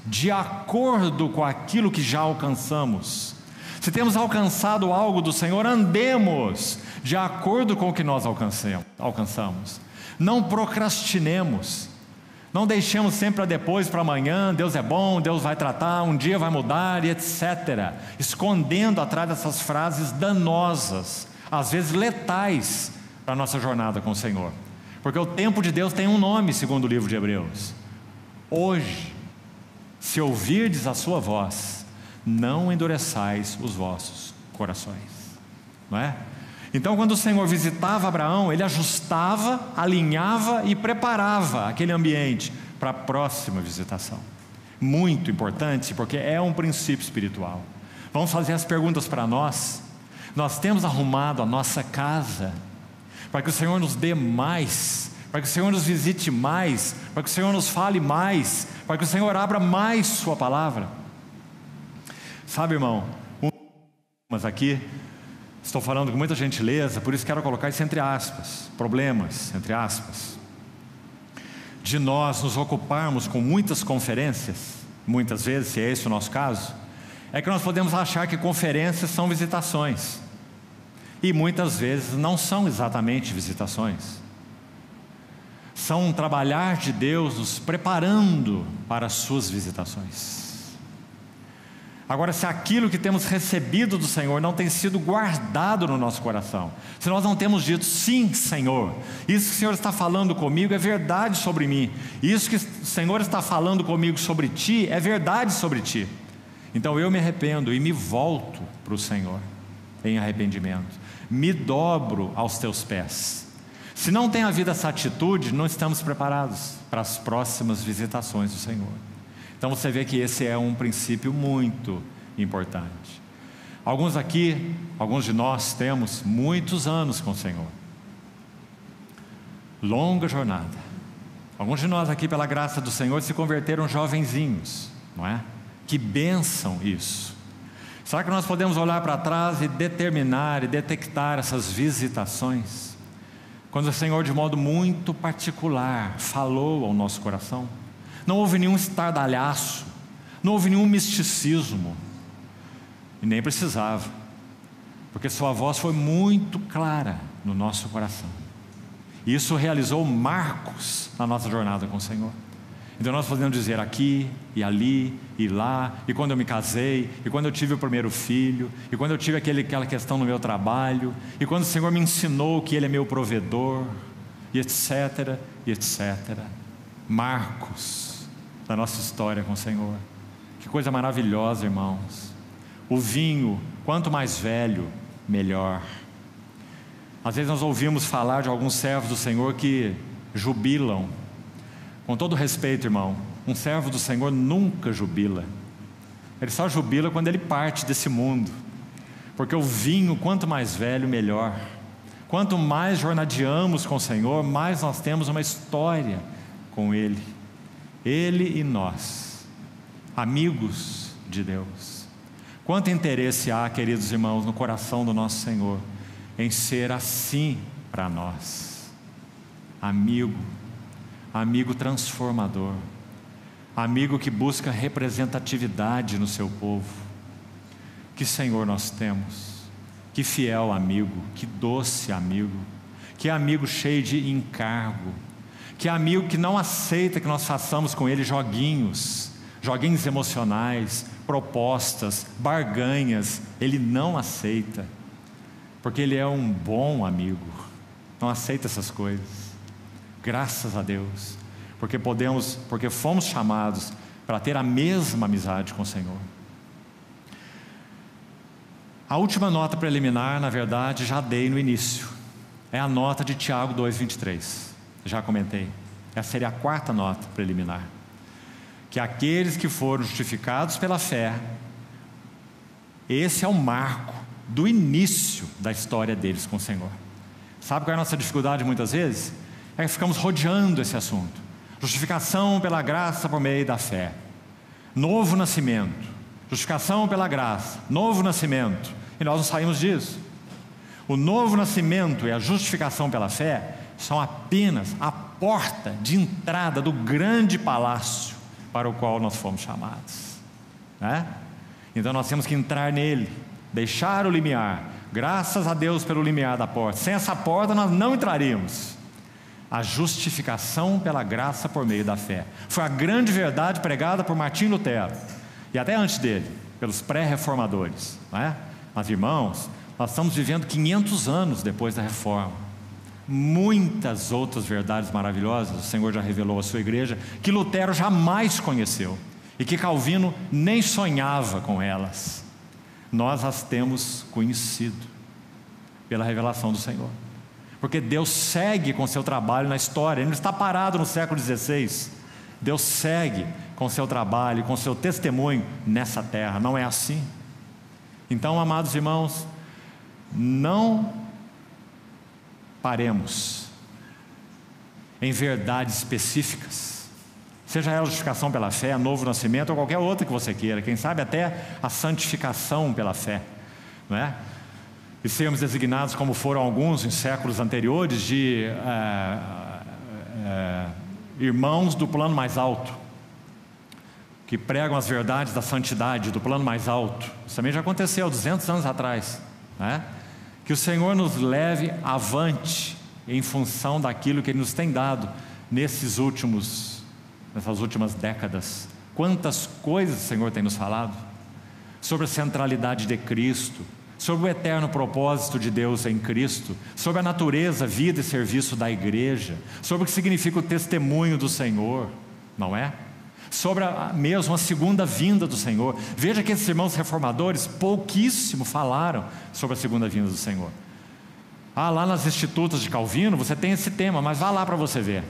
de acordo com aquilo que já alcançamos. Se temos alcançado algo do Senhor, andemos de acordo com o que nós alcançamos. Não procrastinemos, não deixemos sempre para depois, para amanhã. Deus é bom, Deus vai tratar, um dia vai mudar e etc. Escondendo atrás dessas frases danosas, às vezes letais para a nossa jornada com o Senhor. Porque o tempo de Deus tem um nome, segundo o livro de Hebreus. Hoje, se ouvirdes a sua voz, não endureçais os vossos corações. Não é? Então, quando o Senhor visitava Abraão, Ele ajustava, alinhava e preparava aquele ambiente para a próxima visitação. Muito importante, porque é um princípio espiritual. Vamos fazer as perguntas para nós. Nós temos arrumado a nossa casa para que o Senhor nos dê mais, para que o Senhor nos visite mais, para que o Senhor nos fale mais, para que o Senhor abra mais Sua palavra. Sabe, irmão, mas aqui estou falando com muita gentileza, por isso quero colocar isso entre aspas, problemas, entre aspas, de nós nos ocuparmos com muitas conferências, muitas vezes, se é esse o nosso caso, é que nós podemos achar que conferências são visitações, e muitas vezes não são exatamente visitações, são um trabalhar de Deus nos preparando para as suas visitações. Agora, se aquilo que temos recebido do Senhor não tem sido guardado no nosso coração, se nós não temos dito: sim, Senhor, isso que o Senhor está falando comigo é verdade sobre mim, isso que o Senhor está falando comigo sobre Ti é verdade sobre Ti, então eu me arrependo e me volto para o Senhor em arrependimento, me dobro aos Teus pés. Se não tem havido essa atitude, não estamos preparados para as próximas visitações do Senhor. Então você vê que esse é um princípio muito importante. Alguns de nós temos muitos anos com o Senhor, longa jornada. Alguns de nós aqui, pela graça do Senhor, se converteram jovenzinhos, não é? Que bênção isso! Será que nós podemos olhar para trás e determinar e detectar essas visitações, quando o Senhor, de modo muito particular, falou ao nosso coração? Não houve nenhum estardalhaço, não houve nenhum misticismo, e nem precisava, porque Sua voz foi muito clara no nosso coração, e isso realizou marcos na nossa jornada com o Senhor. Então nós podemos dizer aqui, e ali, e lá, e quando eu me casei, e quando eu tive o primeiro filho, e quando eu tive aquela questão no meu trabalho, e quando o Senhor me ensinou que Ele é meu provedor, e etc, e etc. Marcos da nossa história com o Senhor. Que coisa maravilhosa, irmãos. O vinho, quanto mais velho, melhor. Às vezes nós ouvimos falar de alguns servos do Senhor que jubilam. Com todo respeito, irmão, um servo do Senhor nunca jubila. Ele só jubila quando ele parte desse mundo, porque o vinho, quanto mais velho, melhor. Quanto mais jornadeamos com o Senhor, mais nós temos uma história com Ele. Ele e nós, amigos de Deus. Quanto interesse há, queridos irmãos, no coração do nosso Senhor em ser assim para nós. Amigo, amigo transformador, amigo que busca representatividade no seu povo. Que Senhor nós temos, que fiel amigo, que doce amigo, que amigo cheio de encargo, que amigo que não aceita que nós façamos com ele joguinhos emocionais, propostas, barganhas. Ele não aceita, porque ele é um bom amigo, não aceita essas coisas. Graças a Deus, porque fomos chamados para ter a mesma amizade com o Senhor. A última nota preliminar, na verdade, já dei no início. É a nota de Tiago 2,23. Já comentei. Essa seria a quarta nota preliminar. Que aqueles que foram justificados pela fé, esse é o marco do início da história deles com o Senhor. Sabe qual é a nossa dificuldade muitas vezes? É que ficamos rodeando esse assunto. Justificação pela graça por meio da fé. Novo nascimento. Justificação pela graça, novo nascimento, e nós não saímos disso. O novo nascimento e a justificação pela fé são apenas a porta de entrada do grande palácio para o qual nós fomos chamados, né? Então nós temos que entrar nele, deixar o limiar. Graças a Deus pelo limiar da porta. Sem essa porta nós não entraríamos. A justificação pela graça por meio da fé foi a grande verdade pregada por Martim Lutero, e até antes dele, pelos pré-reformadores, não é? Mas irmãos, nós estamos vivendo 500 anos depois da reforma. Muitas outras verdades maravilhosas o Senhor já revelou à sua igreja, que Lutero jamais conheceu, e que Calvino nem sonhava com elas. Nós as temos conhecido pela revelação do Senhor, porque Deus segue com seu trabalho na história. Ele não está parado no século XVI. Deus segue com seu trabalho, com seu testemunho nessa terra. Não é assim? Então, amados irmãos, não paremos em verdades específicas, seja ela a justificação pela fé, novo nascimento ou qualquer outra que você queira, quem sabe até a santificação pela fé, não é? E sermos designados, como foram alguns em séculos anteriores, de irmãos do plano mais alto, que pregam as verdades da santidade do plano mais alto. Isso também já aconteceu 200 anos atrás, né? Que o Senhor nos leve avante em função daquilo que Ele nos tem dado nessas últimas décadas. Quantas coisas o Senhor tem nos falado sobre a centralidade de Cristo, sobre o eterno propósito de Deus em Cristo, sobre a natureza, vida e serviço da igreja, sobre o que significa o testemunho do Senhor, não é? Sobre mesmo a segunda vinda do Senhor. Veja que esses irmãos reformadores pouquíssimo falaram sobre a segunda vinda do Senhor. Lá nas Institutas de Calvino você tem esse tema, mas vá lá para você ver.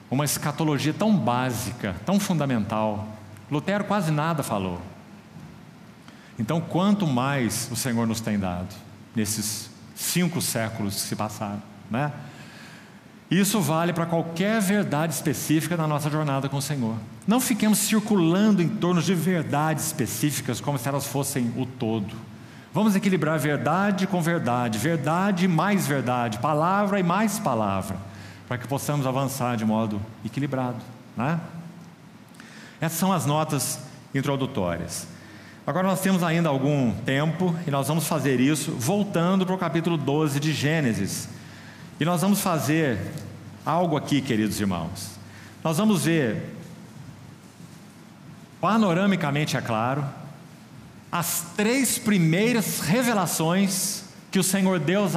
Uma escatologia tão básica, tão fundamental. Lutero quase nada falou. Então, quanto mais o Senhor nos tem dado nesses 5 séculos que se passaram, né? Isso vale para qualquer verdade específica na nossa jornada com o Senhor. Não fiquemos circulando em torno de verdades específicas como se elas fossem o todo. Vamos equilibrar verdade com verdade, verdade e mais verdade, palavra e mais palavra, para que possamos avançar de modo equilibrado, né? Essas são as notas introdutórias. Agora nós temos ainda algum tempo e nós vamos fazer isso voltando para o capítulo 12 de Gênesis. E nós vamos fazer algo aqui, queridos irmãos. Nós vamos ver, panoramicamente é claro, as 3 primeiras revelações que o Senhor Deus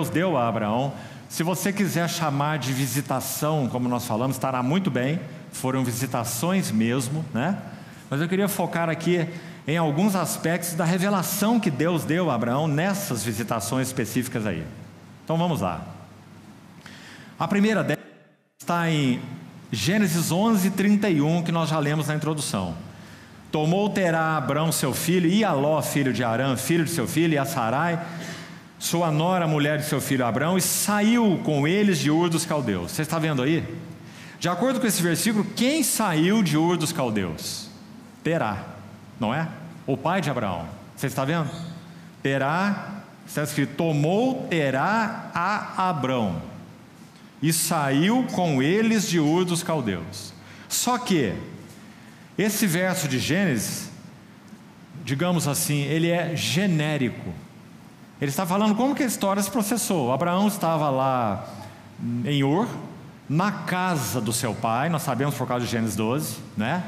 deu a Abraão. Se você quiser chamar de visitação, como nós falamos, estará muito bem. Foram visitações mesmo, né? Mas eu queria focar aqui em alguns aspectos da revelação que Deus deu a Abraão nessas visitações específicas aí. Então vamos lá. A primeira delas está em Gênesis 11:31, que nós já lemos na introdução. Tomou Terá Abrão seu filho, e a Ló, filho de Arã, filho de seu filho, e a Sarai, sua nora, mulher de seu filho Abrão, e saiu com eles de Ur dos Caldeus. Você está vendo aí? De acordo com esse versículo, quem saiu de Ur dos Caldeus? Terá, não é? O pai de Abraão. Você está vendo? Terá, está escrito, tomou Terá a Abrão, e saiu com eles de Ur dos Caldeus. Só que esse verso de Gênesis, digamos assim, ele é genérico. Ele está falando como que a história se processou. Abraão estava lá em Ur, na casa do seu pai, nós sabemos por causa de Gênesis 12, né?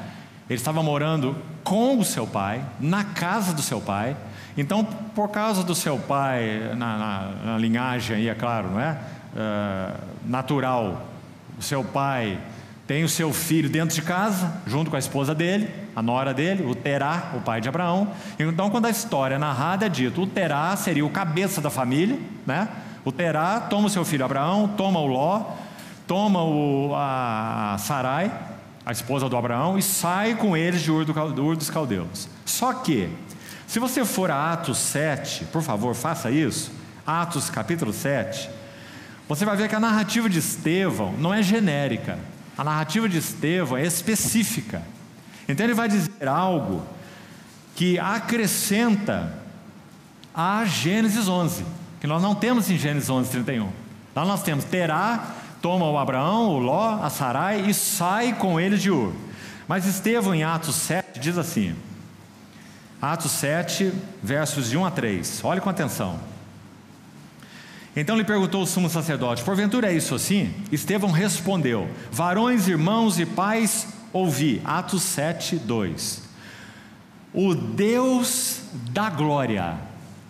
Ele estava morando com o seu pai, na casa do seu pai. Então, por causa do seu pai, na linhagem aí, é claro, não é? Natural, o seu pai tem o seu filho dentro de casa, junto com a esposa dele, a nora dele, o Terá, o pai de Abraão. Então, quando a história é narrada, é dito, o Terá seria o cabeça da família, né? O Terá toma o seu filho Abraão, toma o Ló, toma a Sarai, a esposa do Abraão, e sai com eles de Ur dos Caldeus. Só que, se você for a Atos 7, por favor, faça isso, Atos capítulo 7, você vai ver que a narrativa de Estevão não é genérica. A narrativa de Estevão é específica. Então ele vai dizer algo que acrescenta a Gênesis 11, que nós não temos em Gênesis 11:31. Lá nós temos Terá, toma o Abraão, o Ló, a Sarai e sai com eles de Ur. Mas Estevão em Atos 7 diz assim, Atos 7, versos de 1 a 3, olhe com atenção. Então lhe perguntou o sumo sacerdote, porventura é isso assim? Estevão respondeu, varões, irmãos e pais, ouvi. Atos 7, 2. O Deus da glória.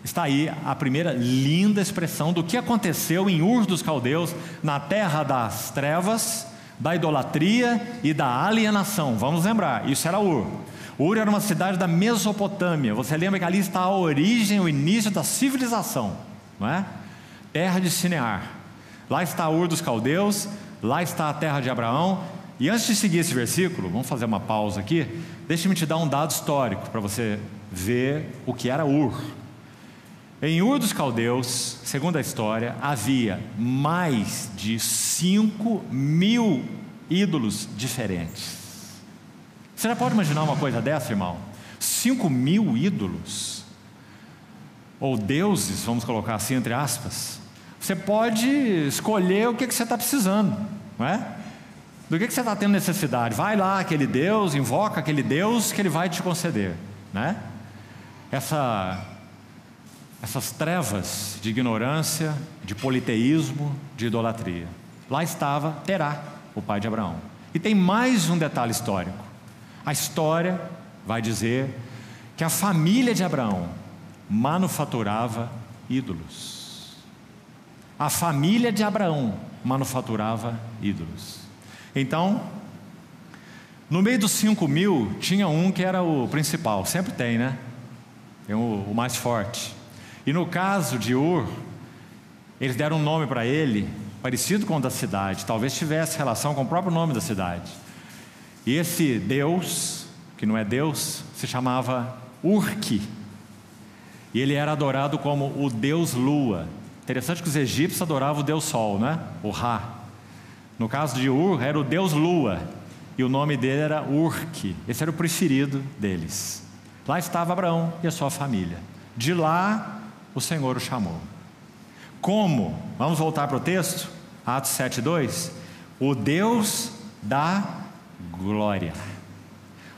Está aí a primeira linda expressão do que aconteceu em Ur dos Caldeus, na terra das trevas, da idolatria e da alienação. Vamos lembrar, isso era Ur. Ur era uma cidade da Mesopotâmia. Você lembra que ali está a origem, o início da civilização, não é? Terra de Sinear. Lá está Ur dos Caldeus, lá está a terra de Abraão. E antes de seguir esse versículo, vamos fazer uma pausa aqui. Deixe-me te dar um dado histórico para você ver o que era Ur. Em Ur dos Caldeus, segundo a história, havia mais de 5.000 ídolos diferentes. Você já pode imaginar uma coisa dessa, irmão? 5.000 ídolos, ou deuses, vamos colocar assim entre aspas. Você pode escolher o que você está precisando, não é? Do que você está tendo necessidade. Vai lá aquele Deus, invoca aquele Deus que ele vai te conceder, né? Essas trevas de ignorância, de politeísmo, de idolatria. Lá estava Terá, o pai de Abraão. E tem mais um detalhe histórico. A história vai dizer que a família de Abraão manufaturava ídolos. A família de Abraão manufaturava ídolos. Então, no meio dos 5.000, tinha um que era o principal. Sempre tem, né? Tem o mais forte. E no caso de Ur, eles deram um nome para ele, parecido com o da cidade. Talvez tivesse relação com o próprio nome da cidade. E esse Deus, que não é Deus, se chamava Urki. E ele era adorado como o Deus Lua. Interessante que os egípcios adoravam o Deus Sol, né? O Ra. No caso de Ur, era o Deus Lua. E o nome dele era Urki. Esse era o preferido deles. Lá estava Abraão e a sua família. De lá, o Senhor o chamou. Como? Vamos voltar para o texto? Atos 7:2. O Deus da glória.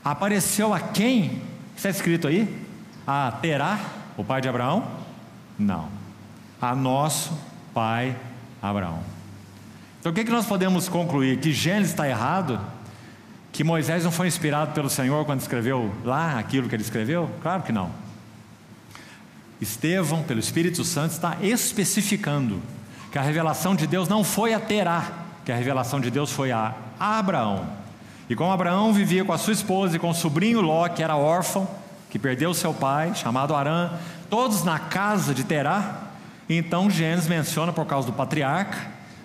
Apareceu a quem? Está escrito aí? A Terá, o pai de Abraão? Não. A nosso pai Abraão. Então o que nós podemos concluir? Que Gênesis está errado? Que Moisés não foi inspirado pelo Senhor quando escreveu lá aquilo que ele escreveu? Claro que não. Estevão, pelo Espírito Santo, está especificando que a revelação de Deus não foi a Terá, que a revelação de Deus foi a Abraão. E como Abraão vivia com a sua esposa e com o sobrinho Ló, que era órfão, que perdeu seu pai, chamado Arã, todos na casa de Terá, então Gênesis menciona, por causa do patriarca,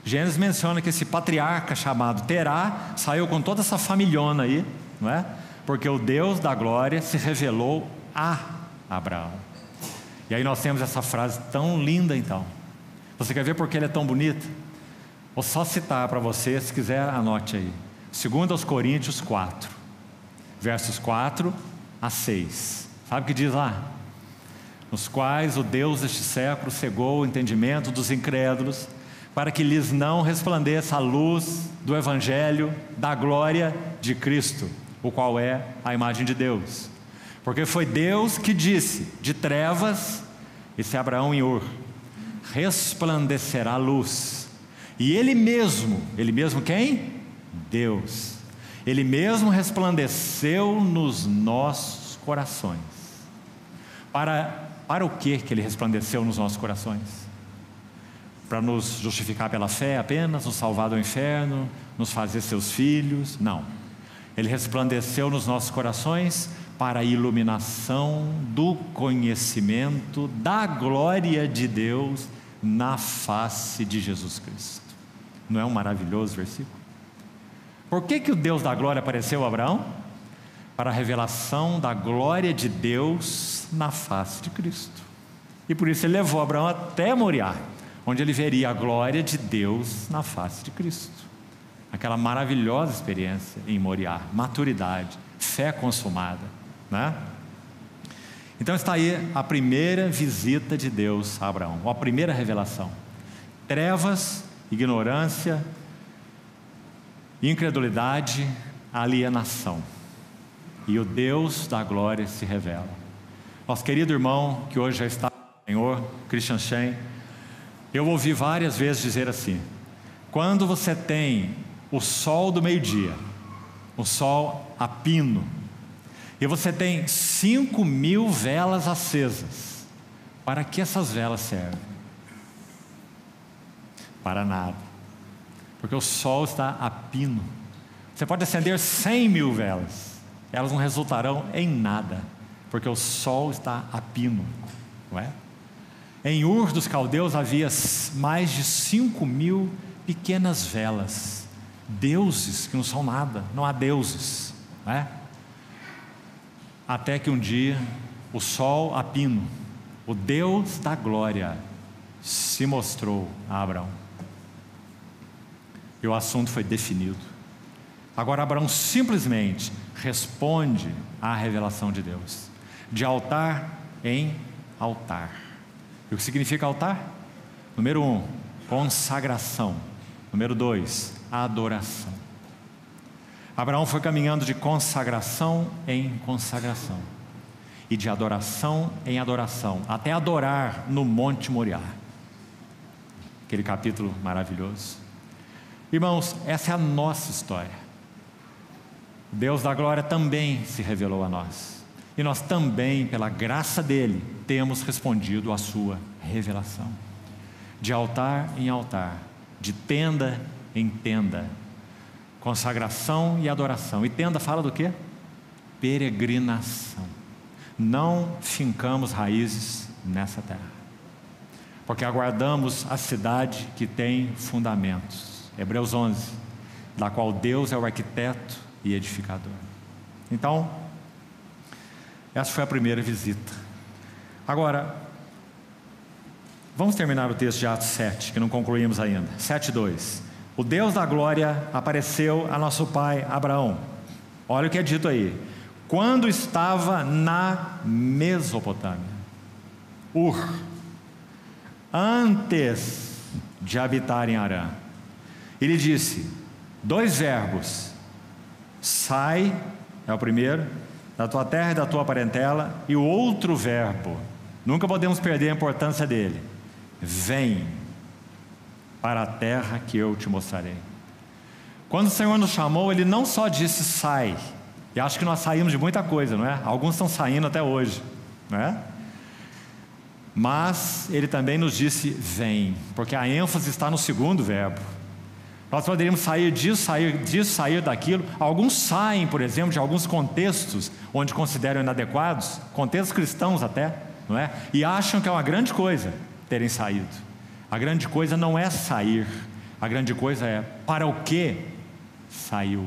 Gênesis menciona que esse patriarca chamado Terá saiu com toda essa familhona aí, não é? Porque o Deus da glória se revelou a Abraão. E aí nós temos essa frase tão linda então. Você quer ver porque ele é tão bonito? Vou só citar para você, se quiser anote aí. 2 Coríntios 4, versos 4 a 6. Sabe o que diz lá? Nos quais o Deus deste século cegou o entendimento dos incrédulos, para que lhes não resplandeça a luz do Evangelho da glória de Cristo, o qual é a imagem de Deus. Porque foi Deus que disse, de trevas, esse é Abraão em Ur, resplandecerá a luz. E Ele mesmo quem? Deus. Ele mesmo resplandeceu nos nossos corações. Para o que Ele resplandeceu nos nossos corações? Para nos justificar pela fé apenas, nos salvar do inferno, nos fazer seus filhos? Não. Ele resplandeceu nos nossos corações para a iluminação do conhecimento da glória de Deus na face de Jesus Cristo. Não é um maravilhoso versículo? Por que o Deus da glória apareceu a Abraão? Para a revelação da glória de Deus na face de Cristo. E por isso ele levou Abraão até Moriá, onde ele veria a glória de Deus na face de Cristo. Aquela maravilhosa experiência em Moriá, maturidade, fé consumada, né? Então está aí a primeira visita de Deus a Abraão, a primeira revelação. Trevas, ignorância, incredulidade, alienação. E o Deus da glória se revela. Nosso querido irmão, que hoje já está com o Senhor, Christian Shen, eu ouvi várias vezes dizer assim: quando você tem o sol do meio-dia, o sol a pino, e você tem 5.000 velas acesas, para que essas velas servem? Para nada, porque o sol está a pino. Você pode acender 100.000 velas, elas não resultarão em nada, porque o sol está a pino, não é? Em Ur dos caldeus havia mais de 5.000 pequenas velas, deuses que não são nada, não há deuses, não é? Até que um dia o sol a pino, o Deus da glória, se mostrou a Abraão, e o assunto foi definido. Agora Abraão simplesmente responde à revelação de Deus, de altar em altar. E o que significa altar? Número 1, consagração. Número 2, adoração. Abraão foi caminhando de consagração em consagração, e de adoração em adoração, até adorar no Monte Moriá. Aquele capítulo maravilhoso. Irmãos, essa é a nossa história. Deus da glória também se revelou a nós. E nós também, pela graça dele, temos respondido à sua revelação. De altar em altar, de tenda em tenda, consagração e adoração. E tenda fala do quê? Peregrinação. Não fincamos raízes nessa terra, porque aguardamos a cidade que tem fundamentos. Hebreus 11, da qual Deus é o arquiteto e edificador. Então, essa foi a primeira visita. Agora, vamos terminar o texto de Atos 7, que não concluímos ainda. 7:2. O Deus da glória apareceu a nosso pai Abraão. Olha o que é dito aí. Quando estava na Mesopotâmia, Ur, antes de habitar em Harã. Ele disse 2 verbos: sai, é o primeiro, da tua terra e da tua parentela, e o outro verbo, nunca podemos perder a importância dele: vem para a terra que eu te mostrarei. Quando o Senhor nos chamou, Ele não só disse sai, e acho que nós saímos de muita coisa, não é? Alguns estão saindo até hoje, não é? Mas Ele também nos disse vem, porque a ênfase está no segundo verbo. Nós poderíamos sair disso, sair daquilo. Alguns saem, por exemplo, de alguns contextos onde consideram inadequados, contextos cristãos até, não é? E acham que é uma grande coisa terem saído. A grande coisa não é sair, A grande coisa é para o que saiu,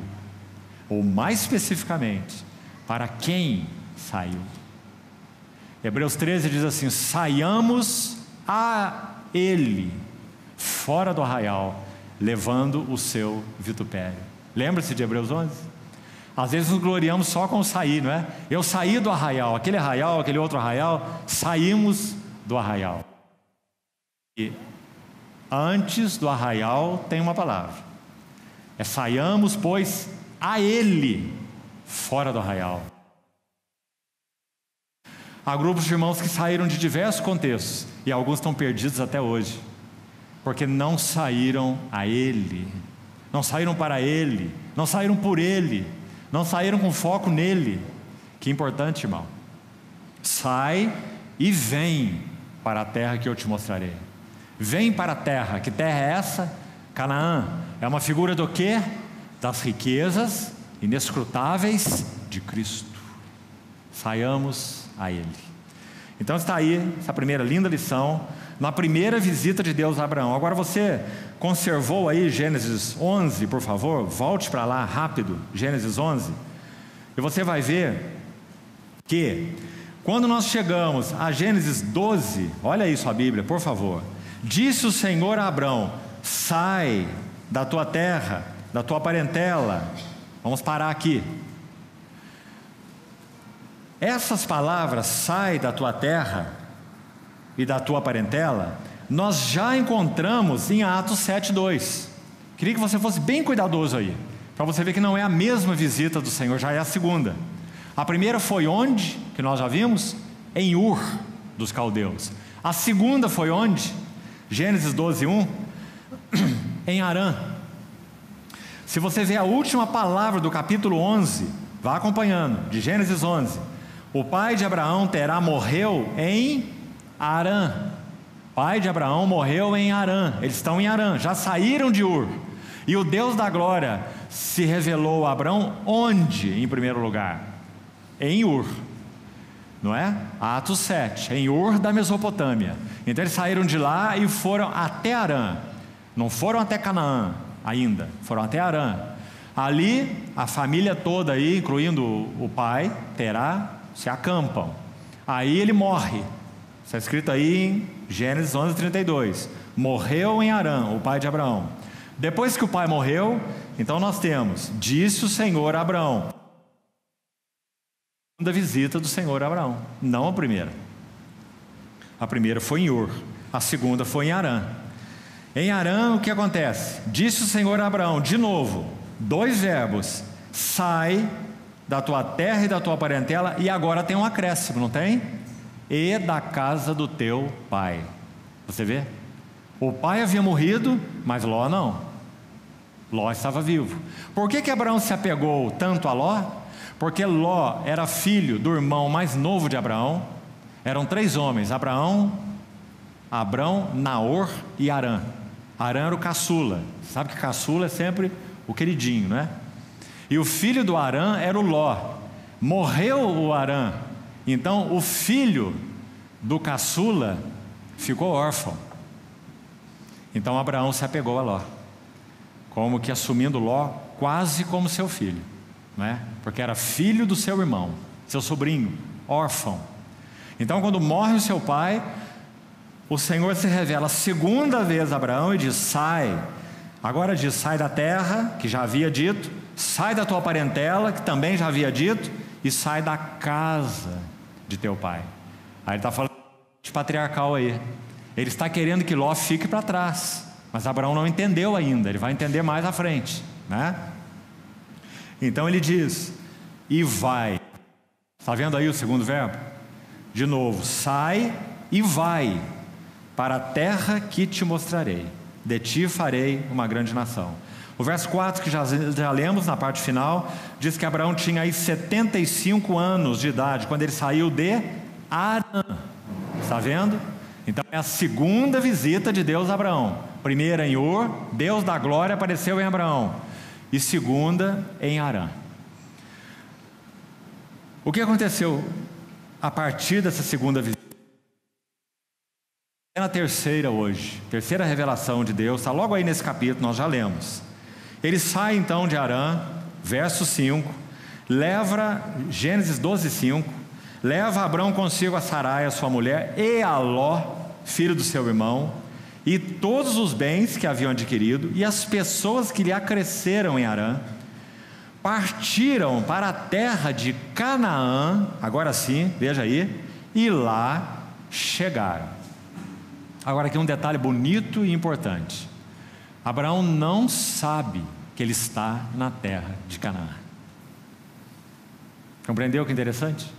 ou mais especificamente, para quem saiu. Hebreus 13 diz assim: saiamos a ele fora do arraial, levando o seu vitupério. Lembra-se de Hebreus 11? Às vezes nos gloriamos só com sair, não é? Eu saí do arraial, aquele outro arraial, saímos do arraial. E antes do arraial tem uma palavra: é saiamos, pois, a ele fora do arraial. Há grupos de irmãos que saíram de diversos contextos, e alguns estão perdidos até hoje, porque não saíram a ele, não saíram para ele, não saíram por ele, não saíram com foco nele. Que importante, irmão. Sai e vem para a terra que eu te mostrarei. Vem para a terra. Que terra é essa? Canaã. É uma figura do quê? Das riquezas inescrutáveis de Cristo. Saiamos a ele. Então está aí essa primeira linda lição, na primeira visita de Deus a Abraão. Agora você conservou aí Gênesis 11, por favor? Volte para lá rápido, Gênesis 11. E você vai ver que quando nós chegamos a Gênesis 12, olha aí sua Bíblia, por favor. Disse o Senhor a Abraão: sai da tua terra, da tua parentela. Vamos parar aqui. Essas palavras, sai da tua terra e da tua parentela, nós já encontramos em Atos 7:2. Queria que você fosse bem cuidadoso aí, para você ver que não é a mesma visita do Senhor, já é a segunda. A primeira foi onde, que nós já vimos? Em Ur dos caldeus. A segunda foi onde? Gênesis 12:1, em Harã. Se você ver a última palavra do capítulo 11, vá acompanhando, de Gênesis 11. O pai de Abraão, Terá, morreu em Harã. Pai de Abraão morreu em Harã. Eles estão em Harã, já saíram de Ur. E o Deus da glória se revelou a Abraão onde, em primeiro lugar? Em Ur, não é? Atos 7, em Ur da Mesopotâmia. Então eles saíram de lá e foram até Harã. Não foram até Canaã ainda, foram até Harã. Ali a família toda aí, incluindo o pai, Terá, se acampam. Aí ele morre. Está escrito aí em Gênesis 11:32. Morreu em Harã, o pai de Abraão. Depois que o pai morreu, então nós temos: disse o Senhor a Abraão. A segunda visita do Senhor a Abraão, não a primeira. A primeira foi em Ur, a segunda foi em Harã. Em Harã o que acontece? Disse o Senhor a Abraão, de novo, dois verbos: sai da tua terra e da tua parentela. E agora tem um acréscimo, não tem? E da casa do teu pai. Você vê? O pai havia morrido, mas Ló não. Ló estava vivo. Por que Abraão se apegou tanto a Ló? Porque Ló era filho do irmão mais novo de Abraão. Eram 3 homens: Abrão, Naor e Harã. Harã era o caçula. Sabe que caçula é sempre o queridinho, não é? E o filho do Harã era o Ló. Morreu o Harã, então o filho do caçula ficou órfão. Então Abraão se apegou a Ló, como que assumindo Ló quase como seu filho, não é? Porque era filho do seu irmão, seu sobrinho, órfão. Então quando morre o seu pai, o Senhor se revela a segunda vez a Abraão e diz: sai. Agora diz: sai da terra, que já havia dito, sai da tua parentela, que também já havia dito, e sai da casa de teu pai. Aí ele está falando de patriarcal aí. Ele está querendo que Ló fique para trás, mas Abraão não entendeu ainda, ele vai entender mais à frente, né? Então ele diz: e vai. Está vendo aí o segundo verbo? De novo: sai e vai para a terra que te mostrarei, de ti farei uma grande nação. O verso 4 que já lemos na parte final, diz que Abraão tinha aí 75 anos de idade, quando ele saiu de Harã. Está vendo? Então é a segunda visita de Deus a Abraão. Primeira em Ur, Deus da glória apareceu em Abraão. E segunda em Harã. O que aconteceu a partir dessa segunda visita? na terceira hoje, terceira revelação de Deus, está logo aí nesse capítulo, nós já lemos. Ele sai então de Harã, verso 5, leva, Gênesis 12, 5, leva Abrão consigo a Sarai, a sua mulher, e a Ló, filho do seu irmão, e todos os bens que haviam adquirido, e as pessoas que lhe acresceram em Harã, partiram para a terra de Canaã, agora sim, veja aí, e lá chegaram. Agora aqui um detalhe bonito e importante. Abraão não sabe que ele está na terra de Canaã. Compreendeu que interessante?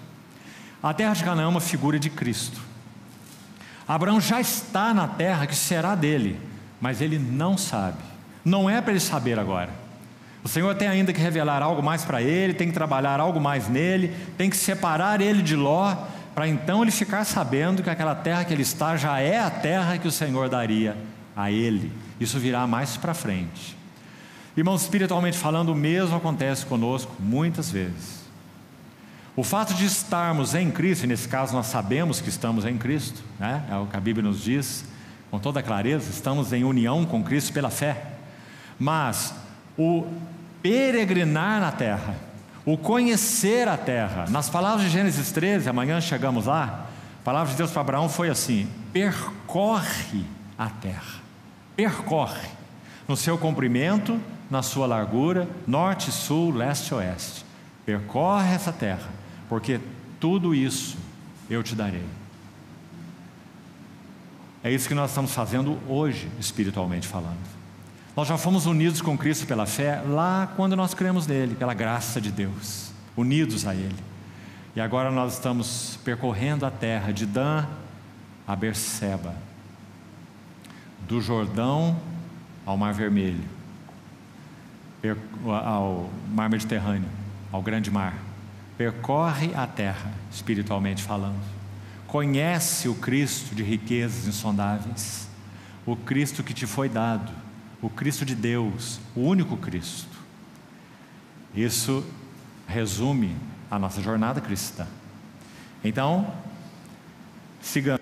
A terra de Canaã é uma figura de Cristo. Abraão já está na terra que será dele, mas ele não sabe. Não é para ele saber agora. O Senhor tem ainda que revelar algo mais para ele, tem que trabalhar algo mais nele, tem que separar ele de Ló, para então ele ficar sabendo que aquela terra que ele está já é a terra que o Senhor daria a ele. Isso virá mais para frente. Irmãos, espiritualmente falando, o mesmo acontece conosco muitas vezes. O fato de estarmos em Cristo, e nesse caso nós sabemos que estamos em Cristo, né? É o que a Bíblia nos diz com toda clareza, estamos em união com Cristo pela fé. Mas o peregrinar na terra, o conhecer a terra, nas palavras de Gênesis 13, amanhã chegamos lá, a palavra de Deus para Abraão foi assim: percorre a terra, percorre, no seu comprimento, na sua largura, norte, sul, leste e oeste, percorre essa terra, porque tudo isso eu te darei. É isso que nós estamos fazendo hoje, espiritualmente falando. Nós já fomos unidos com Cristo pela fé lá quando nós cremos nele, pela graça de Deus, unidos a ele. E agora nós estamos percorrendo a terra de Dan a Berseba, do Jordão ao Mar Vermelho, ao Mar Mediterrâneo, ao Grande Mar. Percorre a terra, espiritualmente falando. Conhece o Cristo de riquezas insondáveis, o Cristo que te foi dado, o Cristo de Deus, o único Cristo. Isso resume a nossa jornada cristã. Então, sigamos.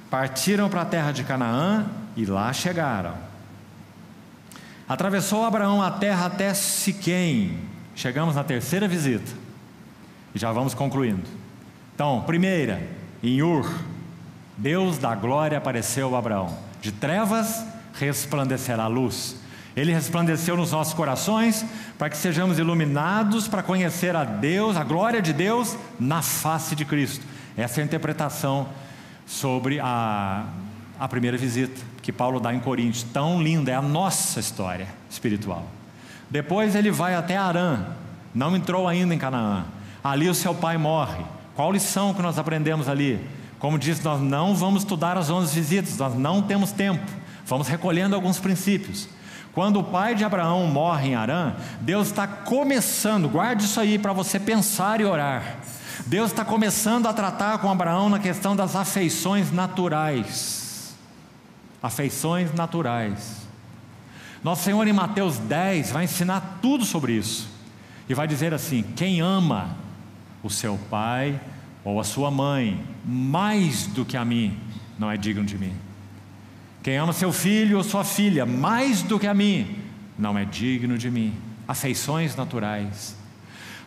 Partiram para a terra de Canaã e lá chegaram. Atravessou Abraão a terra até Siquém. Chegamos na terceira visita e já vamos concluindo. Então, primeira, em Ur, Deus da glória apareceu a Abraão. De trevas resplandecerá a luz. Ele resplandeceu nos nossos corações para que sejamos iluminados para conhecer a Deus, a glória de Deus na face de Cristo. Essa é a interpretação sobre a primeira visita que Paulo dá em Coríntios. Tão linda é a nossa história espiritual. Depois ele vai até Harã, não entrou ainda em Canaã. Ali o seu pai morre. Qual lição que nós aprendemos ali? Como disse, nós não vamos estudar as 11 visitas, nós não temos tempo. Vamos recolhendo alguns princípios. Quando o pai de Abraão morre em Harã, Deus está começando, guarde isso aí para você pensar e orar. Deus está começando a tratar com Abraão na questão das afeições naturais. Afeições naturais. Nosso Senhor em Mateus 10 vai ensinar tudo sobre isso. E vai dizer assim: quem ama o seu pai ou a sua mãe mais do que a mim, não é digno de mim. Quem ama seu filho ou sua filha mais do que a mim, não é digno de mim. Afeições naturais.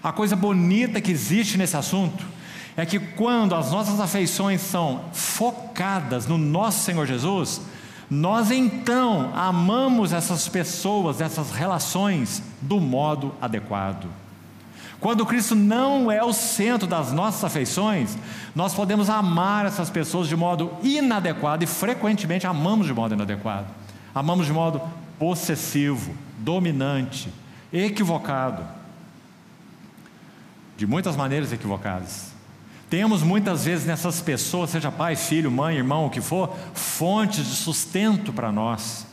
A coisa bonita que existe nesse assunto é que quando as nossas afeições são focadas no nosso Senhor Jesus, nós então amamos essas pessoas, essas relações do modo adequado. Quando Cristo não é o centro das nossas afeições, nós podemos amar essas pessoas de modo inadequado, e frequentemente amamos de modo inadequado. Amamos de modo possessivo, dominante, equivocado, de muitas maneiras equivocadas. Temos muitas vezes nessas pessoas, seja pai, filho, mãe, irmão, o que for, fontes de sustento para nós,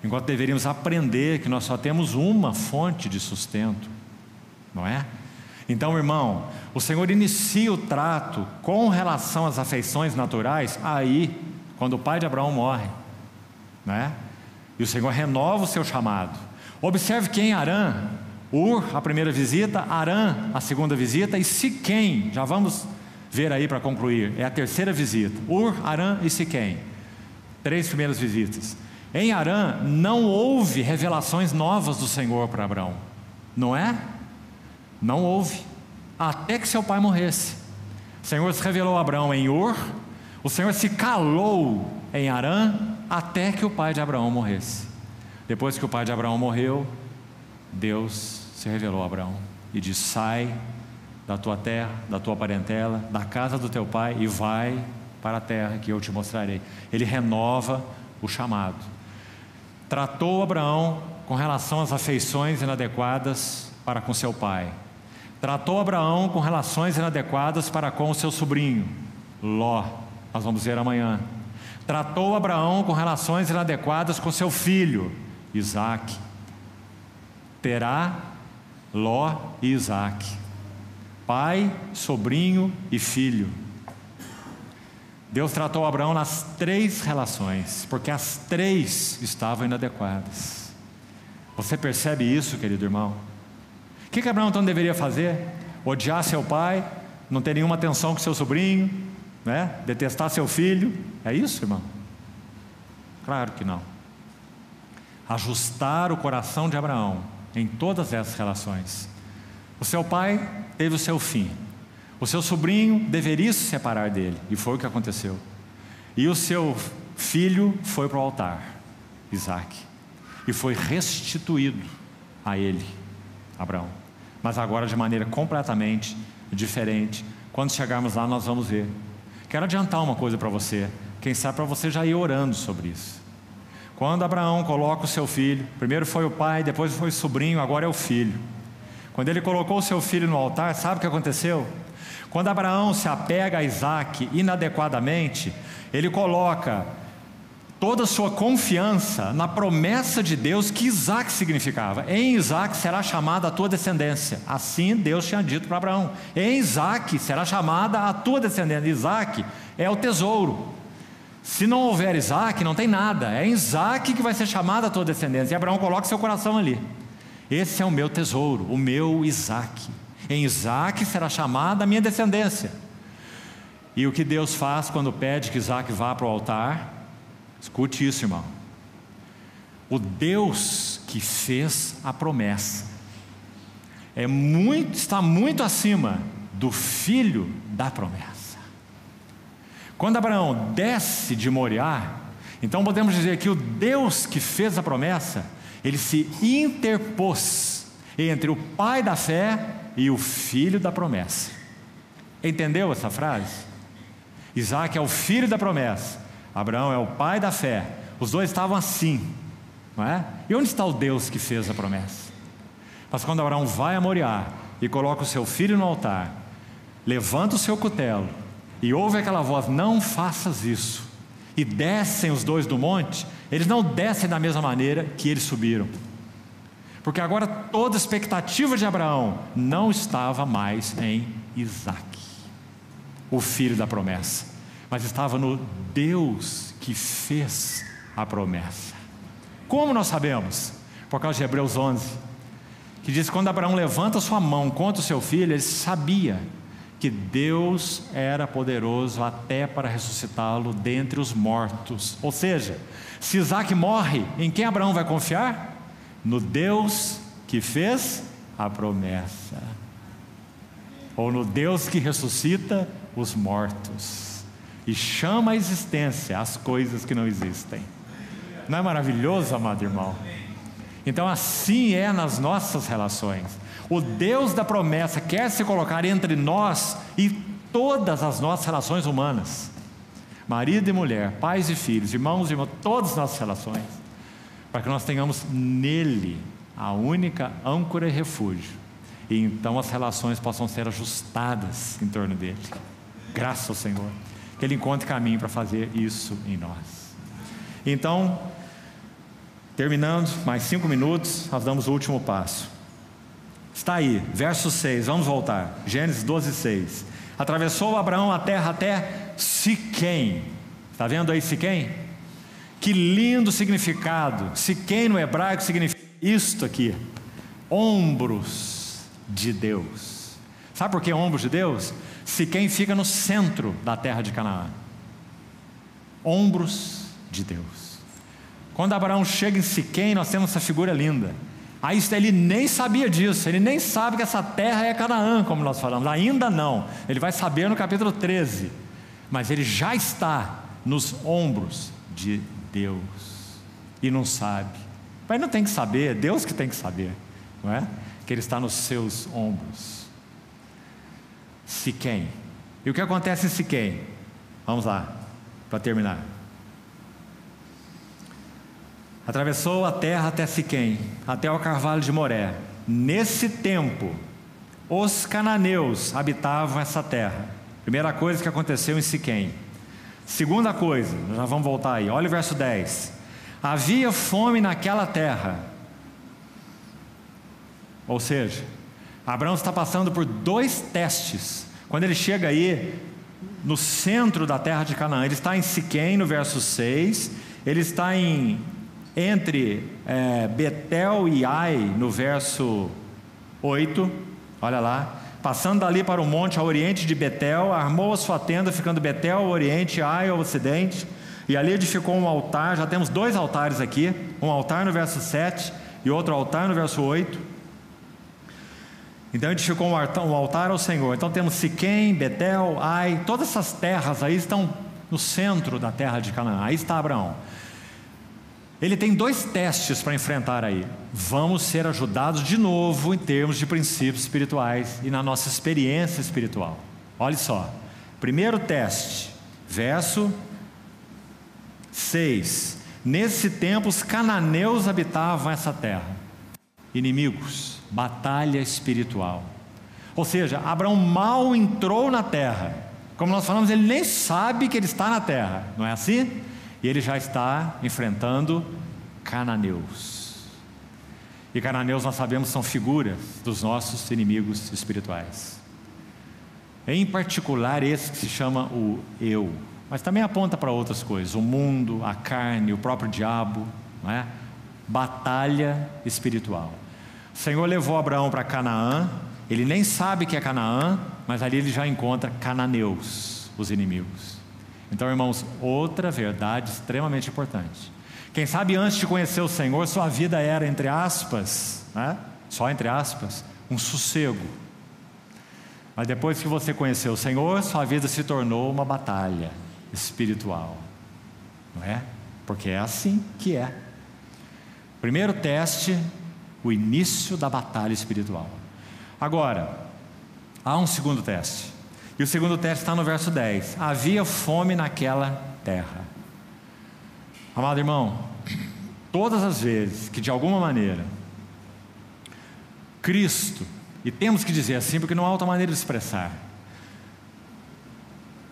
enquanto deveríamos aprender que nós só temos uma fonte de sustento, não é? Então, irmão, o Senhor inicia o trato com relação às afeições naturais aí, quando o pai de Abraão morre, não é? E o Senhor renova o seu chamado. Observe que em Harã, Ur, a primeira visita, Harã, a segunda visita, e Siquém, já vamos ver aí para concluir, é a terceira visita. Ur, Harã e Siquém. 3 primeiras visitas. Em Harã não houve revelações novas do Senhor para Abraão, não é? Não houve, até que seu pai morresse. O Senhor se revelou a Abraão em Ur, o Senhor se calou em Harã, até que o pai de Abraão morresse. Depois que o pai de Abraão morreu, Deus se revelou a Abraão e disse: sai da tua terra, da tua parentela, da casa do teu pai e vai para a terra que eu te mostrarei. Ele renova o chamado. Tratou Abraão com relação às afeições inadequadas para com seu pai. Tratou Abraão com relações inadequadas para com o seu sobrinho Ló, nós vamos ver amanhã. Tratou Abraão com relações inadequadas com seu filho Isaque. Terá, Ló e Isaque, pai, sobrinho e filho. Deus tratou Abraão nas 3 relações, porque as 3 estavam inadequadas. Você percebe isso, querido irmão? O que Abraão então deveria fazer? Odiar seu pai, não ter nenhuma atenção com seu sobrinho, né? Detestar seu filho? É isso, irmão? Claro que não. Ajustar o coração de Abraão em todas essas relações. O seu pai teve o seu fim. O seu sobrinho deveria se separar dele, e foi o que aconteceu. E o seu filho foi para o altar, Isaque, e foi restituído a ele, Abraão. Mas agora de maneira completamente diferente. Quando chegarmos lá nós vamos ver. Quero adiantar uma coisa para você, quem sabe para você já ir orando sobre isso. Quando Abraão coloca o seu filho, primeiro foi o pai, depois foi o sobrinho, agora é o filho. Quando ele colocou o seu filho no altar, sabe o que aconteceu? Quando Abraão se apega a Isaque inadequadamente, ele coloca toda a sua confiança na promessa de Deus que Isaque significava. Em Isaque será chamada a tua descendência. Assim Deus tinha dito para Abraão: em Isaque será chamada a tua descendência. Isaque é o tesouro. Se não houver Isaque, não tem nada. É em Isaque que vai ser chamada a tua descendência. E Abraão coloca seu coração ali. Esse é o meu tesouro, o meu Isaque. Em Isaque será chamada a minha descendência. E o que Deus faz quando pede que Isaque vá para o altar? Escute isso, irmão. O Deus que fez a promessa está muito acima do filho da promessa. Quando Abraão desce de Moriá, então podemos dizer que o Deus que fez a promessa, ele se interpôs entre o pai da fé e o filho da promessa. Entendeu essa frase? Isaque é o filho da promessa, Abraão é o pai da fé. Os dois estavam assim, não é? E onde está o Deus que fez a promessa? Mas quando Abraão vai a Moriá e coloca o seu filho no altar, levanta o seu cutelo e ouve aquela voz: não faças isso, e descem os dois do monte, eles não descem da mesma maneira que eles subiram, porque agora toda a expectativa de Abraão não estava mais em Isaque, o filho da promessa, mas estava no Deus que fez a promessa. Como nós sabemos? Por causa de Hebreus 11, que diz que quando Abraão levanta sua mão contra o seu filho, ele sabia que Deus era poderoso até para ressuscitá-lo dentre os mortos. Ou seja, se Isaque morre, em quem Abraão vai confiar? No Deus que fez a promessa, ou no Deus que ressuscita os mortos e chama à existência as coisas que não existem. Não é maravilhoso, amado irmão? Então assim é nas nossas relações. O Deus da promessa quer se colocar entre nós e todas as nossas relações humanas, marido e mulher, pais e filhos, irmãos e irmãs, todas as nossas relações, para que nós tenhamos nele a única âncora e refúgio, e então as relações possam ser ajustadas em torno dele. Graças ao Senhor, que ele encontre caminho para fazer isso em nós. Então, terminando, mais 5 minutos, nós damos o último passo. Está aí, verso 6, vamos voltar, Gênesis 12, 6. Atravessou Abraão a terra até Siquém. Está vendo aí Siquém? Que lindo significado. Siquém no hebraico significa isto aqui: ombros de Deus. Sabe por que ombros de Deus? Siquém fica no centro da terra de Canaã. Ombros de Deus. Quando Abraão chega em Siquém, nós temos essa figura linda. Aí ele nem sabia disso, ele nem sabe que essa terra é Canaã, como nós falamos, ainda não. Ele vai saber no capítulo 13, mas ele já está nos ombros de Deus e não sabe. Mas não tem que saber, é Deus que tem que saber, não é? Que ele está nos seus ombros. Siquém. E o que acontece em Siquém? Vamos lá, para terminar. Atravessou a terra até Siquém, até o carvalho de Moré. Nesse tempo, os cananeus habitavam essa terra. Primeira coisa que aconteceu em Siquém. Segunda coisa, já vamos voltar aí, olha o verso 10. Havia fome naquela terra. Ou seja, Abraão está passando por 2 testes. Quando ele chega aí, no centro da terra de Canaã, ele está em Siquém, no verso 6. Ele está entre Betel e Ai, no verso 8. Olha lá. Passando dali para o monte ao oriente de Betel, armou a sua tenda, ficando Betel ao oriente, Ai ao ocidente. E ali edificou um altar. Já temos 2 altares aqui. Um altar no verso 7 e outro altar no verso 8. Então edificou um altar ao Senhor. Então temos Siquém, Betel, Ai. Todas essas terras aí estão no centro da terra de Canaã. Aí está Abraão. Ele tem 2 testes para enfrentar aí. Vamos ser ajudados de novo em termos de princípios espirituais e na nossa experiência espiritual. Olha só. Primeiro teste, verso 6. Nesse tempo os cananeus habitavam essa terra. Inimigos, batalha espiritual. Ou seja, Abraão mal entrou na terra. Como nós falamos, ele nem sabe que ele está na terra. Não é assim? E ele já está enfrentando cananeus. E cananeus, nós sabemos, são figuras dos nossos inimigos espirituais. Em particular, esse que se chama o eu. Mas também aponta para outras coisas. O mundo, a carne, o próprio diabo. Não é? Batalha espiritual. O Senhor levou Abraão para Canaã. Ele nem sabe que é Canaã, mas ali ele já encontra cananeus, os inimigos. Então, irmãos, outra verdade extremamente importante. Quem sabe antes de conhecer o Senhor, sua vida era, entre aspas, né? Só entre aspas, um sossego. Mas depois que você conheceu o Senhor, sua vida se tornou uma batalha espiritual. Não é? Porque é assim que é. Primeiro teste, o início da batalha espiritual. Agora, há um segundo teste. E o segundo teste está no verso 10. Havia fome naquela terra. Amado irmão, todas as vezes que de alguma maneira Cristo, e temos que dizer assim porque não há outra maneira de expressar,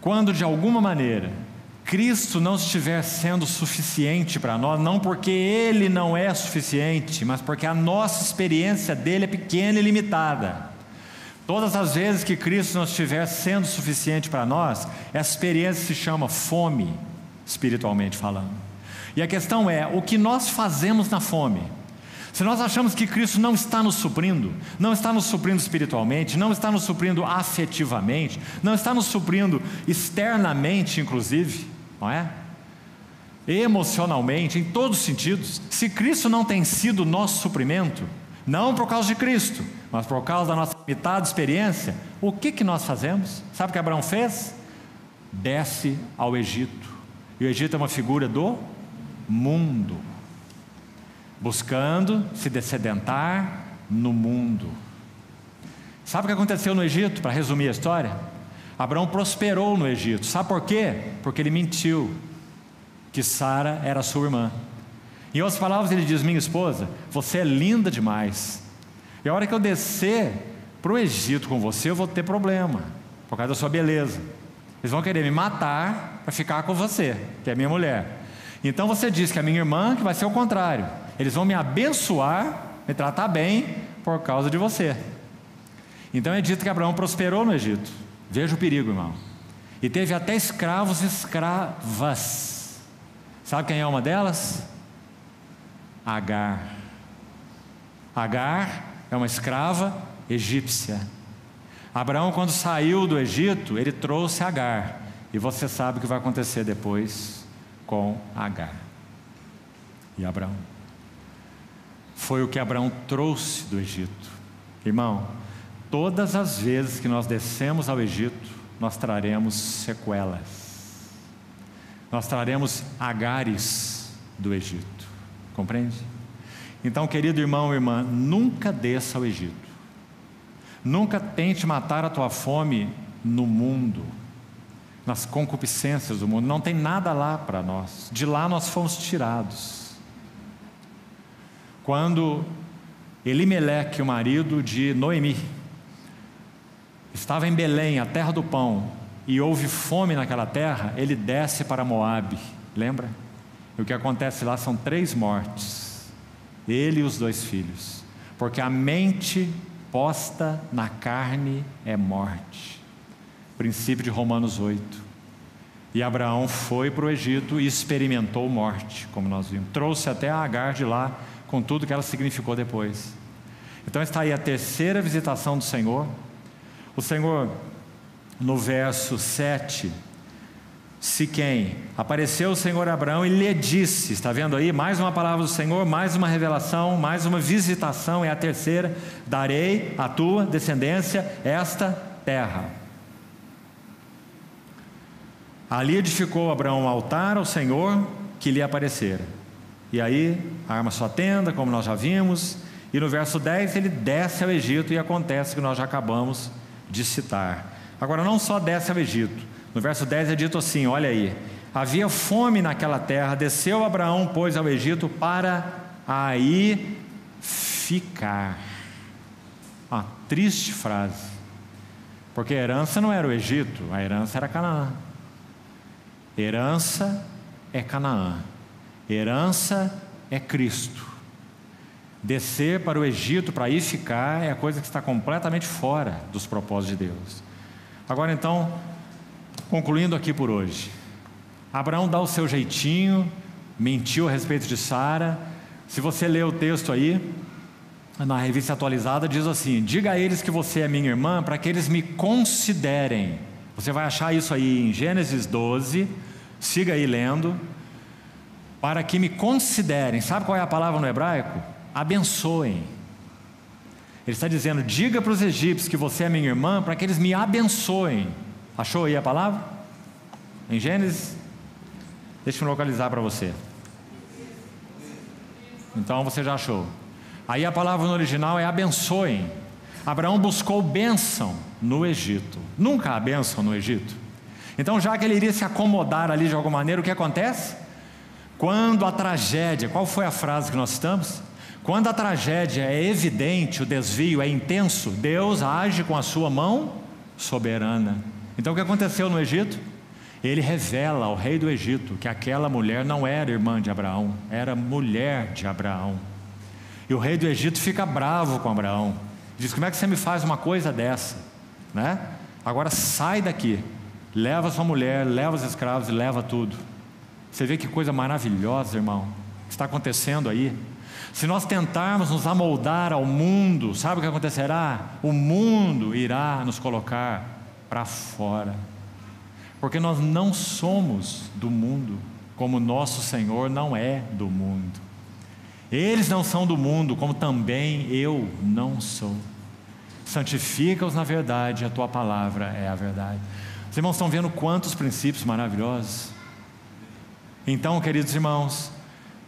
quando de alguma maneira Cristo não estiver sendo suficiente para nós, não porque Ele não é suficiente, mas porque a nossa experiência dele é pequena e limitada. Todas as vezes que Cristo não estiver sendo suficiente para nós, essa experiência se chama fome, espiritualmente falando. E a questão é, o que nós fazemos na fome? Se nós achamos que Cristo não está nos suprindo, não está nos suprindo espiritualmente, não está nos suprindo afetivamente, não está nos suprindo externamente, inclusive, não é? Emocionalmente, em todos os sentidos, se Cristo não tem sido nosso suprimento, não por causa de Cristo, mas por causa da nossa limitada experiência, o que nós fazemos? Sabe o que Abraão fez? Desce ao Egito. E o Egito é uma figura do mundo, buscando se dessedentar no mundo. Sabe o que aconteceu no Egito? Para resumir a história, Abraão prosperou no Egito. Sabe por quê? Porque ele mentiu que Sara era sua irmã. Em outras palavras, ele diz: minha esposa, você é linda demais, e a hora que eu descer para o Egito com você, eu vou ter problema, por causa da sua beleza. Eles vão querer me matar para ficar com você, que é minha mulher. Então você diz que é minha irmã, que vai ser o contrário. Eles vão me abençoar, me tratar bem, por causa de você. Então é dito que Abraão prosperou no Egito. Veja o perigo, irmão. E teve até escravos e escravas. Sabe quem é uma delas? Agar. Agar é uma escrava egípcia. Abraão, quando saiu do Egito, ele trouxe Agar. E você sabe o que vai acontecer depois com Agar. E Abraão. Foi o que Abraão trouxe do Egito. Irmão, todas as vezes que nós descemos ao Egito, nós traremos sequelas. Nós traremos Agares do Egito. Compreende? Então, querido irmão e irmã, nunca desça ao Egito. Nunca tente matar a tua fome no mundo, nas concupiscências do mundo. Não tem nada lá para nós. De lá nós fomos tirados. Quando Elimeleque, o marido de Noemi, estava em Belém, a terra do pão, e houve fome naquela terra, ele desce para Moabe, lembra? E o que acontece lá são 3 mortes, ele e os 2 filhos, porque a mente posta na carne é morte, princípio de Romanos 8. E Abraão foi para o Egito e experimentou morte, como nós vimos, trouxe até a Agar de lá, com tudo que ela significou depois. Então está aí a terceira visitação do Senhor. O Senhor, no verso 7, Siquém, apareceu o Senhor a Abraão e lhe disse, está vendo aí? Mais uma palavra do Senhor, mais uma revelação, mais uma visitação, é a terceira: darei à tua descendência esta terra. Ali edificou Abraão um altar ao Senhor que lhe aparecera. E aí, arma sua tenda, como nós já vimos, e no verso 10 ele desce ao Egito, e acontece que nós já acabamos de citar. Agora, não só desce ao Egito, no verso 10 é dito assim, olha aí: havia fome naquela terra, desceu Abraão, pois, ao Egito para aí ficar. Uma triste frase, porque a herança não era o Egito, a herança era Canaã. Herança é Canaã, herança é Cristo. Descer para o Egito, para aí ficar, é a coisa que está completamente fora dos propósitos de Deus. Agora então, concluindo aqui por hoje, Abraão dá o seu jeitinho, mentiu a respeito de Sara. Se você ler o texto aí, na revista atualizada, diz assim: diga a eles que você é minha irmã, para que eles me considerem. Você vai achar isso aí em Gênesis 12, siga aí lendo. Para que me considerem. Sabe qual é a palavra no hebraico? Abençoem. Ele está dizendo: diga para os egípcios que você é minha irmã, para que eles me abençoem. Achou aí a palavra? Em Gênesis? Deixa eu localizar para você. Então você já achou. Aí a palavra no original é abençoem. Abraão buscou bênção no Egito. Nunca há bênção no Egito. Então, já que ele iria se acomodar ali de alguma maneira, o que acontece? Quando a tragédia, qual foi a frase que nós citamos? Quando a tragédia é evidente, o desvio é intenso, Deus age com a sua mão soberana. Então o que aconteceu no Egito? Ele revela ao rei do Egito que aquela mulher não era irmã de Abraão, era mulher de Abraão. E o rei do Egito fica bravo com Abraão, diz: como é que você me faz uma coisa dessa, né? Agora sai daqui, leva sua mulher, leva os escravos e leva tudo. Você vê que coisa maravilhosa, irmão, que está acontecendo aí. Se nós tentarmos nos amoldar ao mundo, sabe o que acontecerá? O mundo irá nos colocar para fora, porque nós não somos do mundo, como nosso Senhor não é do mundo. Eles não são do mundo, como também eu não sou. Santifica-os na verdade, a tua palavra é a verdade. Os irmãos estão vendo quantos princípios maravilhosos? Então, queridos irmãos,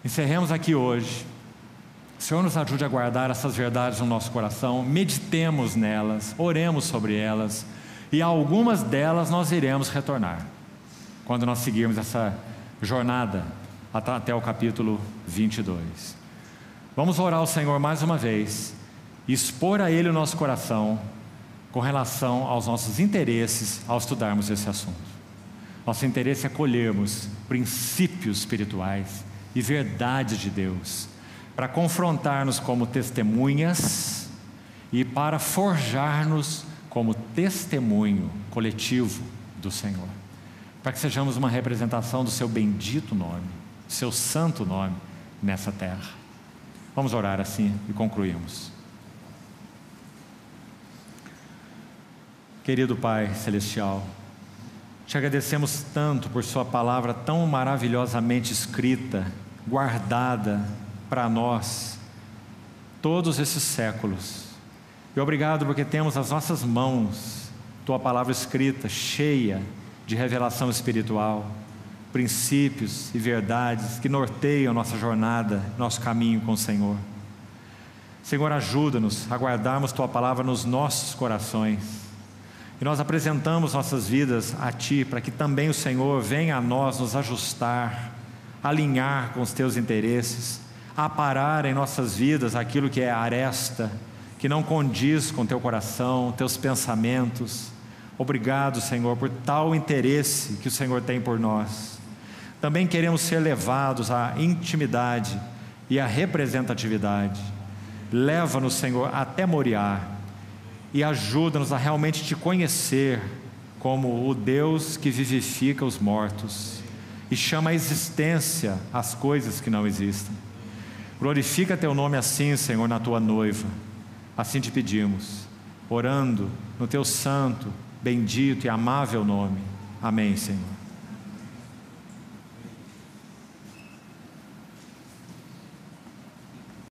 encerremos aqui hoje. O Senhor nos ajude a guardar essas verdades no nosso coração, meditemos nelas, oremos sobre elas, e a algumas delas nós iremos retornar, quando nós seguirmos essa jornada até o capítulo 22. Vamos orar ao Senhor mais uma vez, e expor a Ele o nosso coração, com relação aos nossos interesses, ao estudarmos esse assunto. Nosso interesse é colhermos princípios espirituais e verdades de Deus, para confrontar-nos como testemunhas e para forjar-nos como testemunho coletivo do Senhor, para que sejamos uma representação do seu bendito nome, seu santo nome nessa terra. Vamos orar assim e concluímos. Querido Pai Celestial, Te agradecemos tanto por Sua palavra tão maravilhosamente escrita, guardada para nós todos esses séculos. E obrigado porque temos nas nossas mãos Tua palavra escrita, cheia de revelação espiritual, princípios e verdades que norteiam nossa jornada, nosso caminho com o Senhor. Senhor, ajuda-nos a guardarmos Tua palavra nos nossos corações. E nós apresentamos nossas vidas a Ti, para que também o Senhor venha a nós nos ajustar, alinhar com os Teus interesses, aparar em nossas vidas aquilo que é aresta, que não condiz com Teu coração, Teus pensamentos. Obrigado, Senhor, por tal interesse que o Senhor tem por nós. Também queremos ser levados à intimidade e à representatividade. Leva-nos, Senhor, até Moriá e ajuda-nos a realmente Te conhecer como o Deus que vivifica os mortos e chama à existência as coisas que não existem. Glorifica Teu nome assim, Senhor, na Tua noiva. Assim Te pedimos, orando no Teu santo, bendito e amável nome. Amém, Senhor.